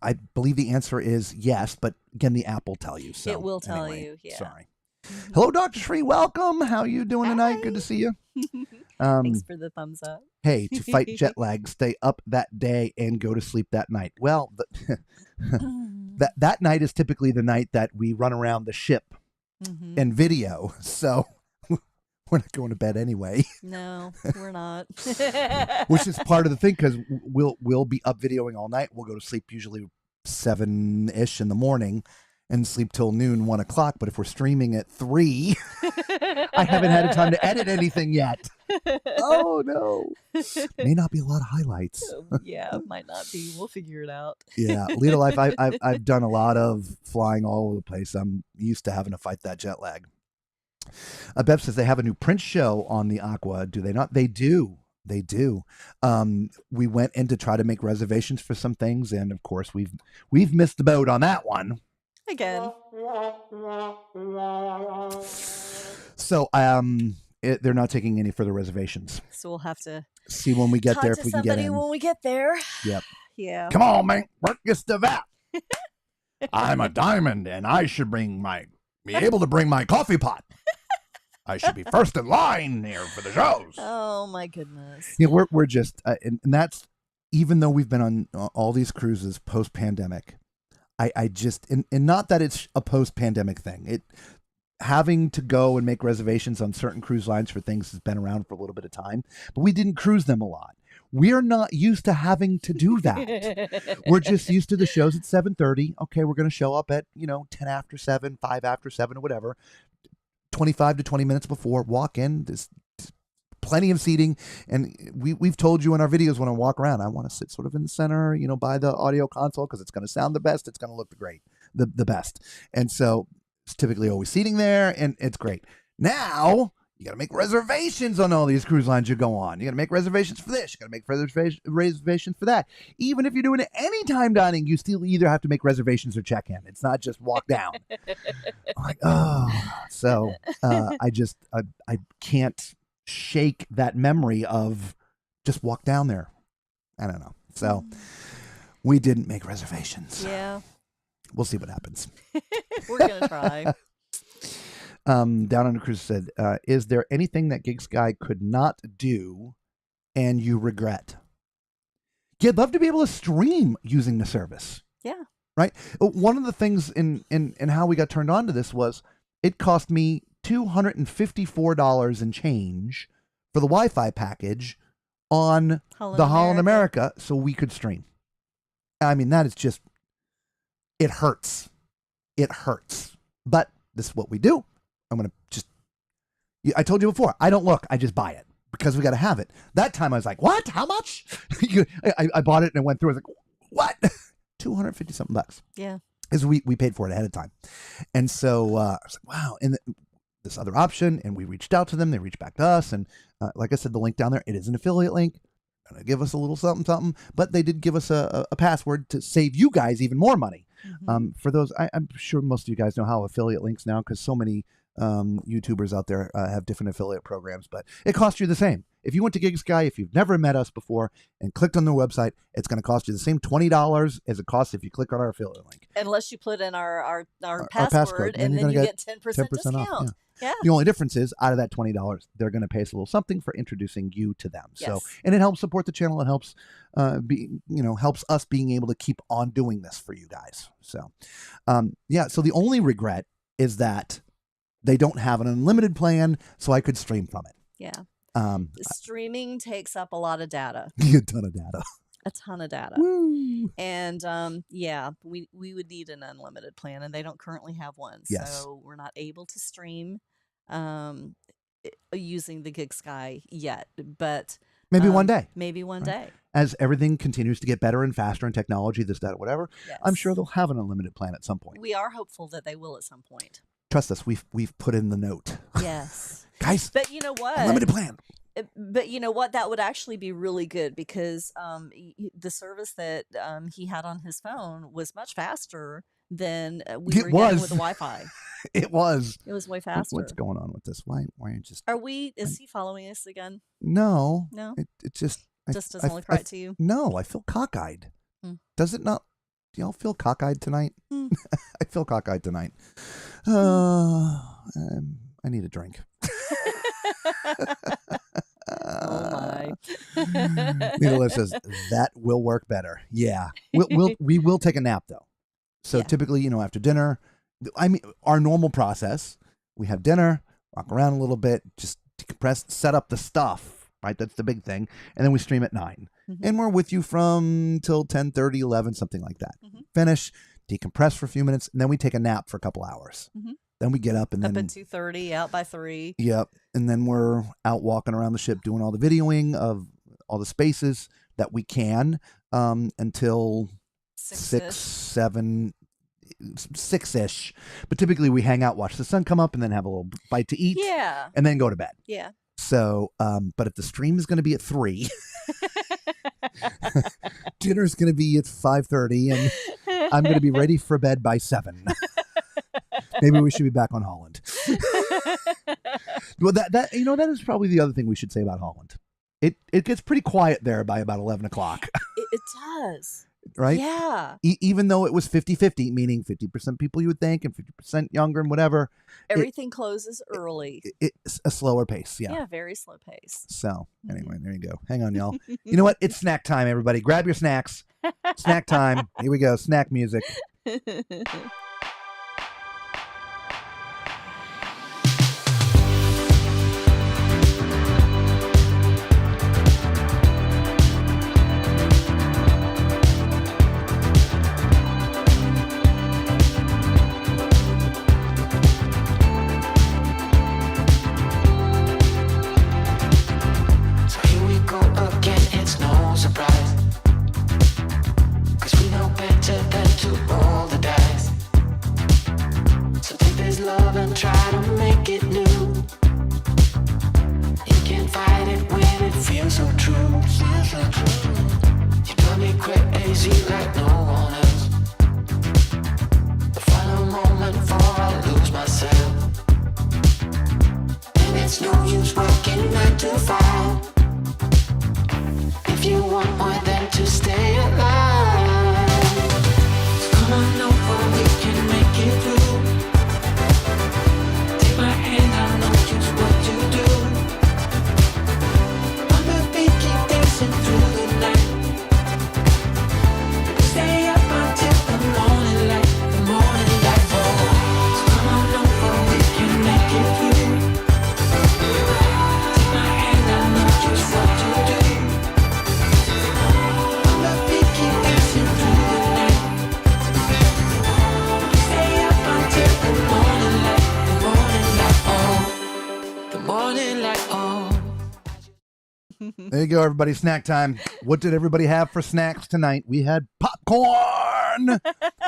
I believe the answer is yes. But again, the app will tell you. So It will tell anyway, you, yeah. Sorry. Mhm. Hello, Dr. Shree. Welcome. How you doing tonight? Good to see you. Thanks for the thumbs up. Hey, to fight jet lag, stay up that day and go to sleep that night. Well, that night is typically the night that we run around the ship Mhm. and video. So we're not going to bed anyway, No, we're not. which is part of the thing because we'll be up videoing all night. We'll go to sleep usually 7-ish in the morning and sleep till noon, 1 o'clock. But if we're streaming at 3, I haven't had time to edit anything yet. Oh no, may not be a lot of highlights. Yeah, might not be. We'll figure it out. Yeah, lead a life. I've done a lot of flying all over the place. I'm used to having to fight that jet lag. Bev says they have a new Prince show on the Aqua. Do they not? They do. They do. We went in to try to make reservations for some things, and of course we've missed the boat on that one. Again. So they're not taking any further reservations. So we'll have to See when we get talk there to if we can get somebody in. when we get there. Yep. Yeah. Come on, man. Work your stuff out. I'm a diamond, and I should be able to bring my coffee pot. I should be first in line here for the shows. Oh my goodness. Yeah, we're just, and that's even though we've been on all these cruises post pandemic. I just, and not that it's a post pandemic thing. Having to go and make reservations on certain cruise lines for things has been around for a little bit of time, but we didn't cruise them a lot. We're not used to having to do that. We're just used to the shows at 7:30. Okay, we're going to show up at 10 after 7, 5 after 7, or whatever. 25 to 20 minutes before, walk in. There's plenty of seating, and we've told you in our videos when I walk around, I want to sit sort of in the center, by the audio console because it's going to sound the best. It's going to look the best, and so it's typically always seating there, and it's great. Now you got to make reservations on all these cruise lines you go on. You got to make reservations for this. You got to make reservations for that. Even if you're doing anytime dining, you still either have to make reservations or check in. It's not just walk down. I'm like, so I can't shake that memory of just walk down there. I don't know. So we didn't make reservations. Yeah. We'll see what happens. We're going to try. Down on the Cruise said, is there anything that Gig Sky could not do and you regret? You'd love to be able to stream using the service. Yeah. Right. One of the things in how we got turned on to this was it cost me $254 and change for the Wi-Fi package on the Holland America so we could stream. I mean, that is just, it hurts. It hurts. But this is what we do. I'm going to just, I told you before, I don't look, I just buy it because we got to have it. That time I was like, what? How much? I bought it and it went through. I was like, what? 250 something bucks. Yeah. Because we paid for it ahead of time. And so I was like, wow. And this other option, and we reached out to them. They reached back to us. And like I said, the link down there, it is an affiliate link. Going to give us a little something, something. But they did give us a password to save you guys even more money. Mm-hmm. For those, I'm sure most of you guys know how affiliate links now because so many YouTubers out there have different affiliate programs. But it costs you the same. If you went to GigSky, if you've never met us before and clicked on their website, it's going to cost you the same $20 as it costs if you click on our affiliate link. Unless you put in our password, and then you get 10% discount. Off, yeah. The only difference is out of that $20, they're going to pay us a little something for introducing you to them. Yes. So, and it helps support the channel. It helps helps us being able to keep on doing this for you guys. So, so the only regret is that they don't have an unlimited plan, so I could stream from it. Yeah. Streaming takes up a lot of data. A ton of data. A ton of data. Woo. And we would need an unlimited plan, and they don't currently have one. Yes. So we're not able to stream using the GigSky yet, but maybe one day. Maybe one day. As everything continues to get better and faster in technology, this, that, whatever, yes. I'm sure they'll have an unlimited plan at some point. We are hopeful that they will at some point. Trust us, we've put in the note. Yes. Guys, but you know what? Unlimited plan. But you know what? That would actually be really good because the service that he had on his phone was much faster than we were getting with the Wi-Fi. It was. It was way faster. What's going on with this? Why are you just? Is he following us again? No. No. It just doesn't look right to you. No, I feel cockeyed. Does it not? Do y'all feel cockeyed tonight? I feel cockeyed tonight. I need a drink. Oh my. Nila says that will work better. Yeah. We will take a nap though. So typically, after dinner, our normal process, we have dinner, walk around a little bit, just decompress, set up the stuff, right? That's the big thing. And then we stream at 9. Mm-hmm. And we're with you from till 10:30, 11, something like that. Mm-hmm. Finish, decompress for a few minutes, and then we take a nap for a couple hours. Mm-hmm. Then we get up and then at 2:30, out by 3. Yep. And then we're out walking around the ship doing all the videoing of all the spaces that we can until 6-ish. But typically we hang out, watch the sun come up, and then have a little bite to eat. Yeah. And then go to bed. Yeah. So, but if the stream is going to be at 3, dinner's going to be at 5:30, and I'm going to be ready for bed by 7. Maybe we should be back on Holland. Well, that is probably the other thing we should say about Holland. It gets pretty quiet there by about 11 o'clock. It does. Right? Yeah. Even though it was 50-50, meaning 50% people you would think and 50% younger and whatever. Everything closes early. It's a slower pace. Yeah. Yeah, very slow pace. So anyway, there you go. Hang on, y'all. You know what? It's snack time, everybody. Grab your snacks. Snack time. Here we go. Snack music. Try to make it new. You can't fight it when it feels so true. You drive me crazy like no one else. The final moment before I lose myself. And it's no use working 9 to 5 if you want more than to stay alive. So come on over, we can make it through. My hand, I know just what to do. On the beat, keep dancing through the night. There you go, everybody. Snack time. What did everybody have for snacks tonight? We had popcorn.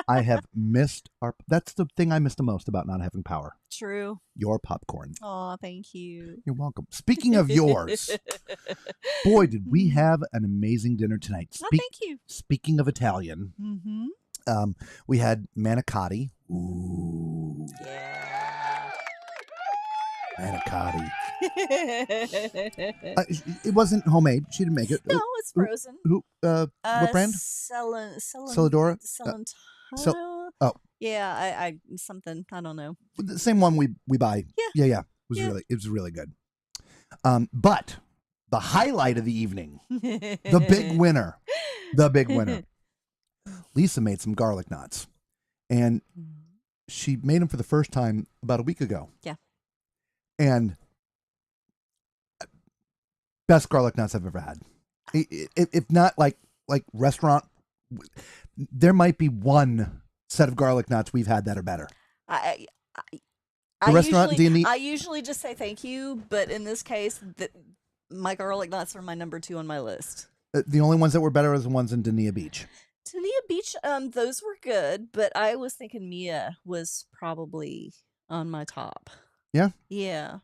I have missed that's the thing I missed the most about not having power. True. Your popcorn. Oh, thank you. You're welcome. Speaking of yours, boy, did we have an amazing dinner tonight. Oh, thank you. Speaking of Italian, we had manicotti. Ooh. Yeah. Manicotti. It wasn't homemade. She didn't make it. No, it's frozen. What brand? Celadora? Oh. Yeah, I something. I don't know. The same one we buy. Yeah. It was really good. But the highlight of the evening, the big winner. Lisa made some garlic knots, and she made them for the first time about a week ago. Yeah. And best garlic knots I've ever had. If not like restaurant, there might be one set of garlic knots we've had that are better. I usually just say thank you, but in this case, my garlic knots are my number 2 on my list. The only ones that were better are the ones in Dania Beach. Dania Beach, those were good, but I was thinking Mia was probably on my top. Yeah? Yeah.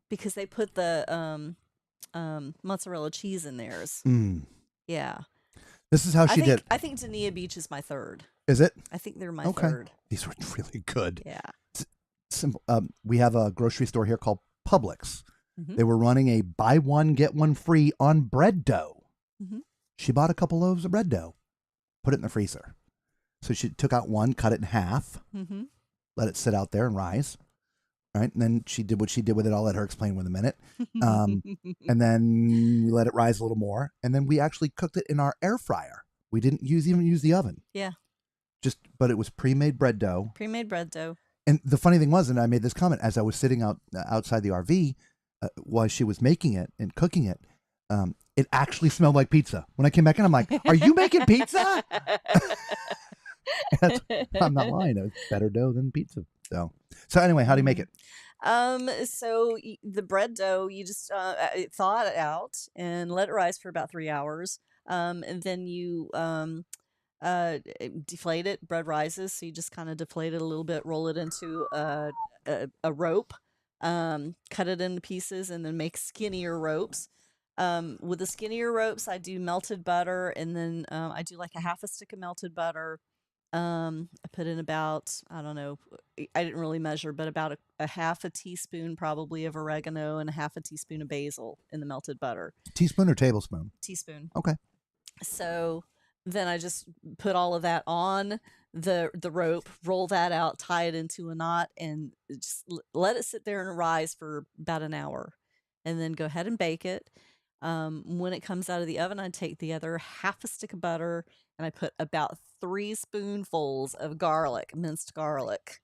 Because they put the mozzarella cheese in theirs. Yeah. This is how she did. I think Dania Beach is my third. Is it? I think they're my third. These were really good. Yeah. Simple. We have a grocery store here called Publix. They were running a buy one, get one free on bread dough. She bought a couple loaves of bread dough, put it in the freezer. So she took out one, cut it in half, let it sit out there and rise. Right. And then she did what she did with it. I'll let her explain in a minute. And then we let it rise a little more. And then we actually cooked it in our air fryer. We didn't even use the oven. Yeah. But it was pre-made bread dough. Pre-made bread dough. And the funny thing was, and I made this comment as I was sitting outside the RV while she was making it and cooking it, it actually smelled like pizza. When I came back in, I'm like, "Are you making pizza?" I'm not lying. It was better dough than pizza. So anyway, how do you make it? So the bread dough, you just thaw it out and let it rise for about 3 hours. And then you deflate it. Bread rises, so you just kind of deflate it a little bit, roll it into a rope, cut it into pieces, and then make skinnier ropes. With the skinnier ropes, I do melted butter, and then I do like a half a stick of melted butter. I put in about, I don't know, I didn't really measure, but about a half a teaspoon probably of oregano and a half a teaspoon of basil in the melted butter. Teaspoon or tablespoon? Teaspoon. Okay. So then I just put all of that on the rope, roll that out, tie it into a knot, and just let it sit there and rise for about an hour. And then go ahead and bake it. When it comes out of the oven, I take the other half a stick of butter and I put about 3 spoonfuls of garlic, minced garlic.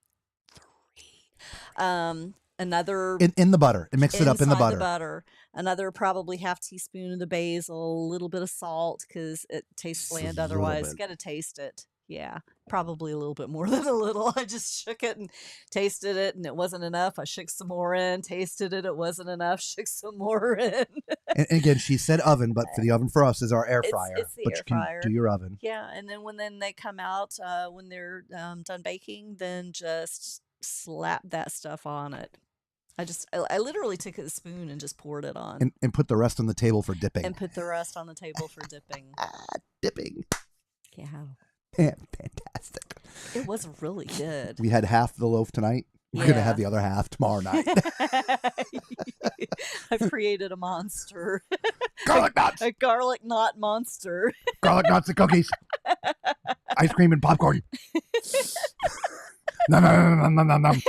3. Another in the butter. It mixed it up in the butter. Another probably half teaspoon of the basil, a little bit of salt because it tastes bland otherwise. Got to taste it. Yeah, probably a little bit more than a little. I just shook it and tasted it, and it wasn't enough. I shook some more in, tasted it. It wasn't enough. Shook some more in. And again, she said oven, but for the oven for us is our air fryer. It's the but air you can fryer. do your oven. Yeah, and then when they come out, when they're done baking, then just slap that stuff on it. I literally took a spoon and just poured it on. And put the rest on the table for dipping. Dipping. Dipping. Yeah. Man, fantastic. It was really good. We had half the loaf tonight. We're going to have the other half tomorrow night. I've created a monster. Garlic knots. A garlic knot monster. Garlic knots and cookies. Ice cream and popcorn. Nom.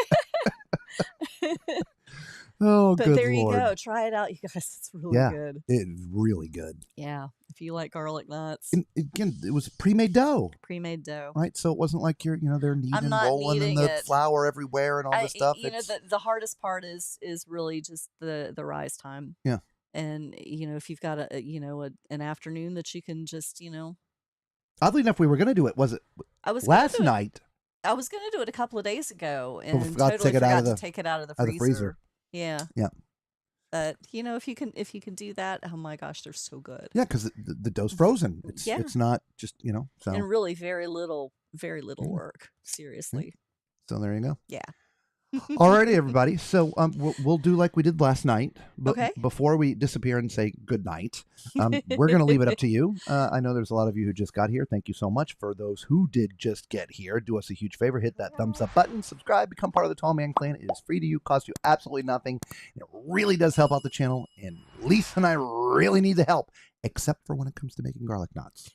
Oh, but good there Lord. you go. Try it out, you guys. It's really good. It's really good. Yeah. If you like garlic nuts. And again, it was pre-made dough. Pre-made dough. Right? So it wasn't like they're kneading and rolling and the flour everywhere and all this stuff. The hardest part is really just the rise time. Yeah. And, if you've got an afternoon that you can just, Oddly enough, we were going to do it. Was it last night? I was going to do it a couple of days ago and forgot totally to forgot to take it out of the freezer. Yeah. Yeah. But if you can do that, oh my gosh, they're so good. Yeah, because the dough's frozen. It's not just so. And really very little work. Seriously. So there you go. Yeah. Alrighty, everybody. So we'll do like we did last night. But Okay. before we disappear and say good night, we're going to leave it up to you. I know there's a lot of you who just got here. Thank you so much. For those who did just get here, do us a huge favor. Hit that thumbs up button. Subscribe. Become part of the Tall Man Clan. It is free to you. Costs you absolutely nothing. And it really does help out the channel. And Lisa and I really need the help. Except for when it comes to making garlic knots.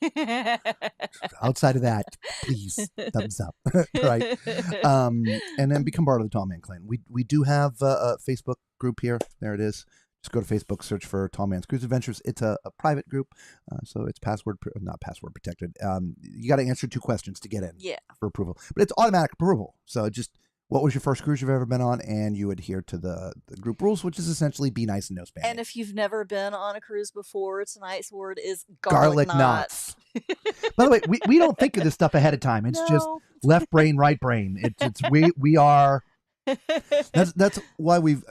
Outside of that, please, thumbs up. Right. And then become part of the Tall Man Clan. We do have a Facebook group here. There it is. Just go to Facebook, search for Tall Man's Cruise Adventures. It's a private group, so it's not password protected. You got to answer 2 questions to get in for approval. But it's automatic approval. So just, what was your first cruise you've ever been on? And you adhere to the group rules, which is essentially be nice and no spamming. And if you've never been on a cruise before, tonight's word is garlic knots. By the way, we don't think of this stuff ahead of time. It's just left brain, right brain. It's we are. That's why we've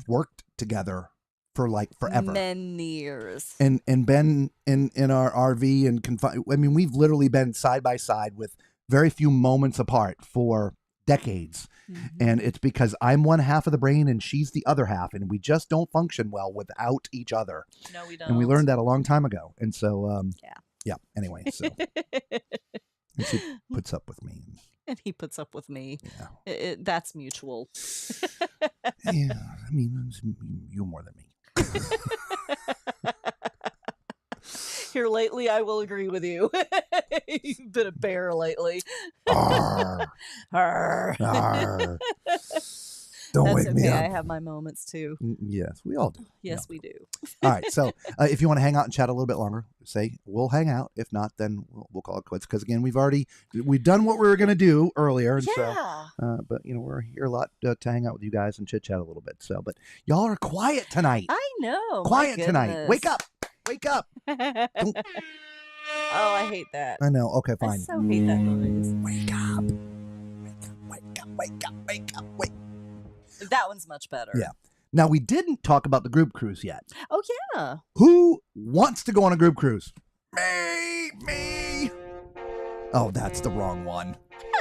worked together for like forever, many years, and been in our RV and confined. I mean, we've literally been side by side with very few moments apart for decades. And it's because I'm one half of the brain and she's the other half, and we just don't function well without each other. No, we don't. And we learned that a long time ago. And so anyway, so and she puts up with me, and he puts up with me. That's mutual. Yeah, I mean, you more than me. Here lately, I will agree with you. You've been a bear lately. Arr. Arr. Arr. Don't That's wake okay. me up. I have my moments too. Yes, we all do. Yes, we do. All right. So if you want to hang out and chat a little bit longer, say we'll hang out. If not, then we'll call it quits. Because again, we've done what we were going to do earlier. And but we're here a lot to hang out with you guys and chit chat a little bit. So, but y'all are quiet tonight. I know. Quiet tonight. Wake up. Wake up. Oh, I hate that. I know. Okay, fine. I so hate that noise. Wake up. Wake up. Wake up. Wake up. Wake up. That one's much better. Yeah. Now, we didn't talk about the group cruise yet. Oh, yeah. Who wants to go on a group cruise? Me. Oh, that's the wrong one.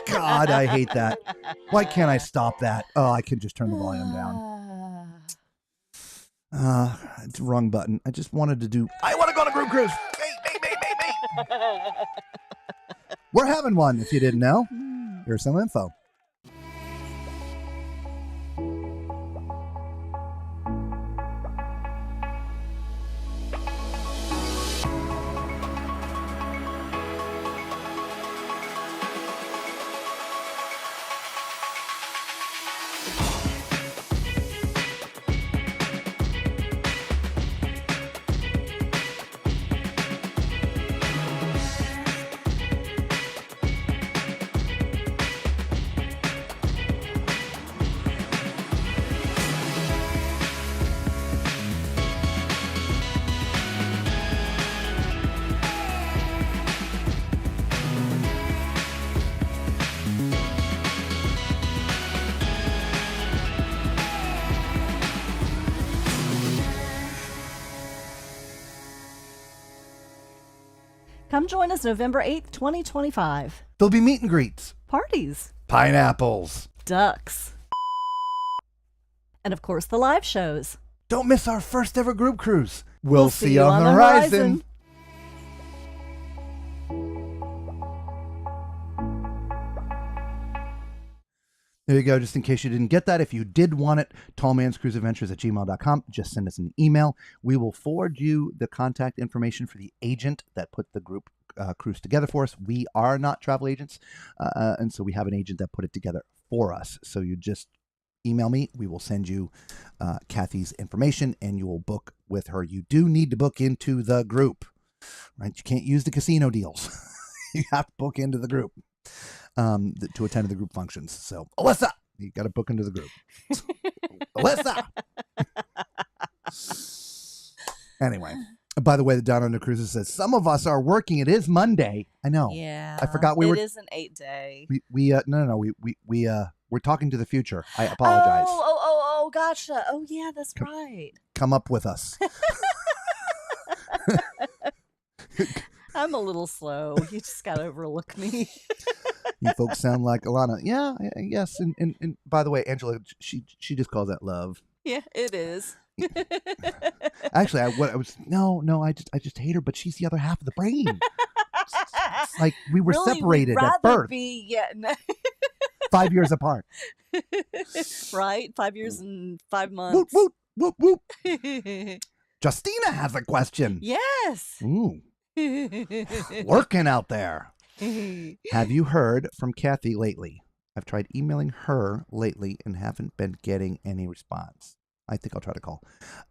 God, I hate that. Why can't I stop that? Oh, I can just turn the volume down. It's the wrong button. I just wanted to do, I want to go on a group cruise. Me. We're having one, if you didn't know. Here's some info. Come join us November 8th, 2025. There'll be meet and greets. Parties. Pineapples. Ducks. And of course, the live shows. Don't miss our first ever group cruise. We'll see you on the horizon. There you go, just in case you didn't get that. If you did want it, tallmanscruiseadventures@gmail.com. Just send us an email. We will forward you the contact information for the agent that put the group cruise together for us. We are not travel agents, and so we have an agent that put it together for us. So you just email me. We will send you Kathy's information, and you will book with her. You do need to book into the group, right? You can't use the casino deals. You have to book into the group. To attend to the group functions. So, Alyssa, you got to book into the group. Alyssa! Anyway, by the way, the Down Under Cruises says, some of us are working. It is Monday. I know. Yeah. I forgot we were. It is an 8-day. No. We're talking to the future. I apologize. Oh, gotcha. Oh, yeah, that's right. Come up with us. I'm a little slow. You just got to overlook me. You folks sound like Alana. Yeah, yes. And by the way, Angela, she just calls that love. Yeah, it is. Actually, I just hate her, but she's the other half of the brain. It's like we were Really, separated we'd at rather birth, be, yeah, no. 5 years apart. Right? 5 years and 5 Whoop, months. whoop, whoop, whoop. Justina has a question. Yes. Ooh, working out there. Have you heard from Kathy lately? I've tried emailing her lately and haven't been getting any response. I think I'll try to call.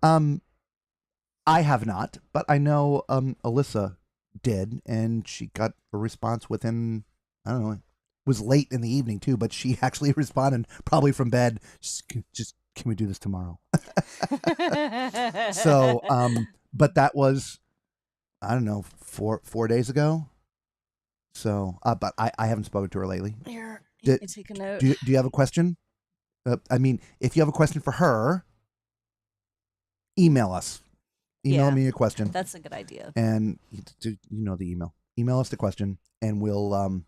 I have not, but I know Alyssa did, and she got a response within, I don't know, it was late in the evening too, but she actually responded probably from bed, just can we do this tomorrow? So, but that was, I don't know, four days ago. So, but I haven't spoken to her lately. Here, you can take a note. Do you have a question? I mean, if you have a question for her, email us. Email me a question. That's a good idea. And you know the email. Email us the question, and we'll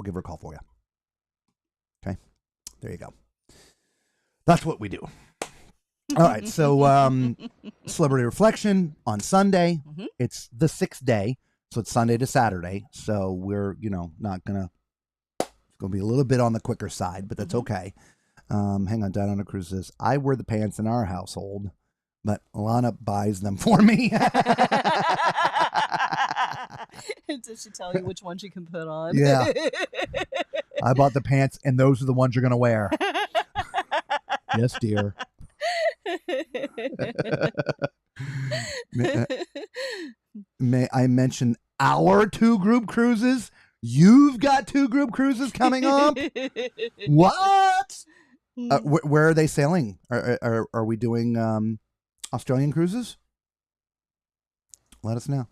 give her a call for you. Okay, there you go. That's what we do. All right, so Celebrity Reflection on Sunday. Mm-hmm. It's the 6th day, so it's Sunday to Saturday. So we're not gonna. It's gonna be a little bit on the quicker side, but that's okay. Hang on, Down on a Cruise says, I wear the pants in our household, but Alana buys them for me. Did she tell you which ones you can put on? Yeah. I bought the pants, and those are the ones you're going to wear. Yes, dear. May I mention our 2 group cruises? You've got 2 group cruises coming up? What? Where are they sailing? Are we doing Australian cruises? Let us know.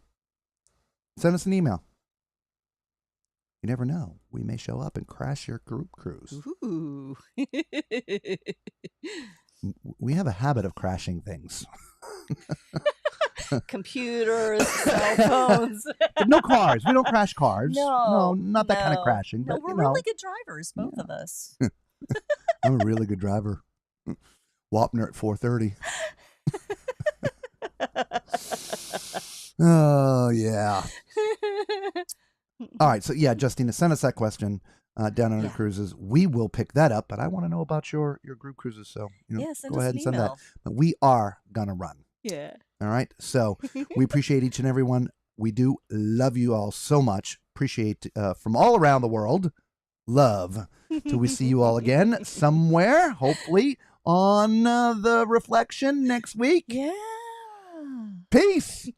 Send us an email. You never know. We may show up and crash your group cruise. Ooh. We have a habit of crashing things. Computers, cell phones. But no cars. We don't crash cars. No, not that kind of crashing. No, But, we're really good drivers, both of us. I'm a really good driver. Wapner at 4:30. Oh, yeah. All right. So, yeah, Justina, send us that question down on the cruises. We will pick that up, but I want to know about your group cruises. So, send go us ahead an and send that. email. But we are going to run. Yeah. All right. So, we appreciate each and every one. We do love you all so much. Appreciate from all around the world. Love. Till we see you all again somewhere, hopefully, on the Reflection next week. Yeah. Peace.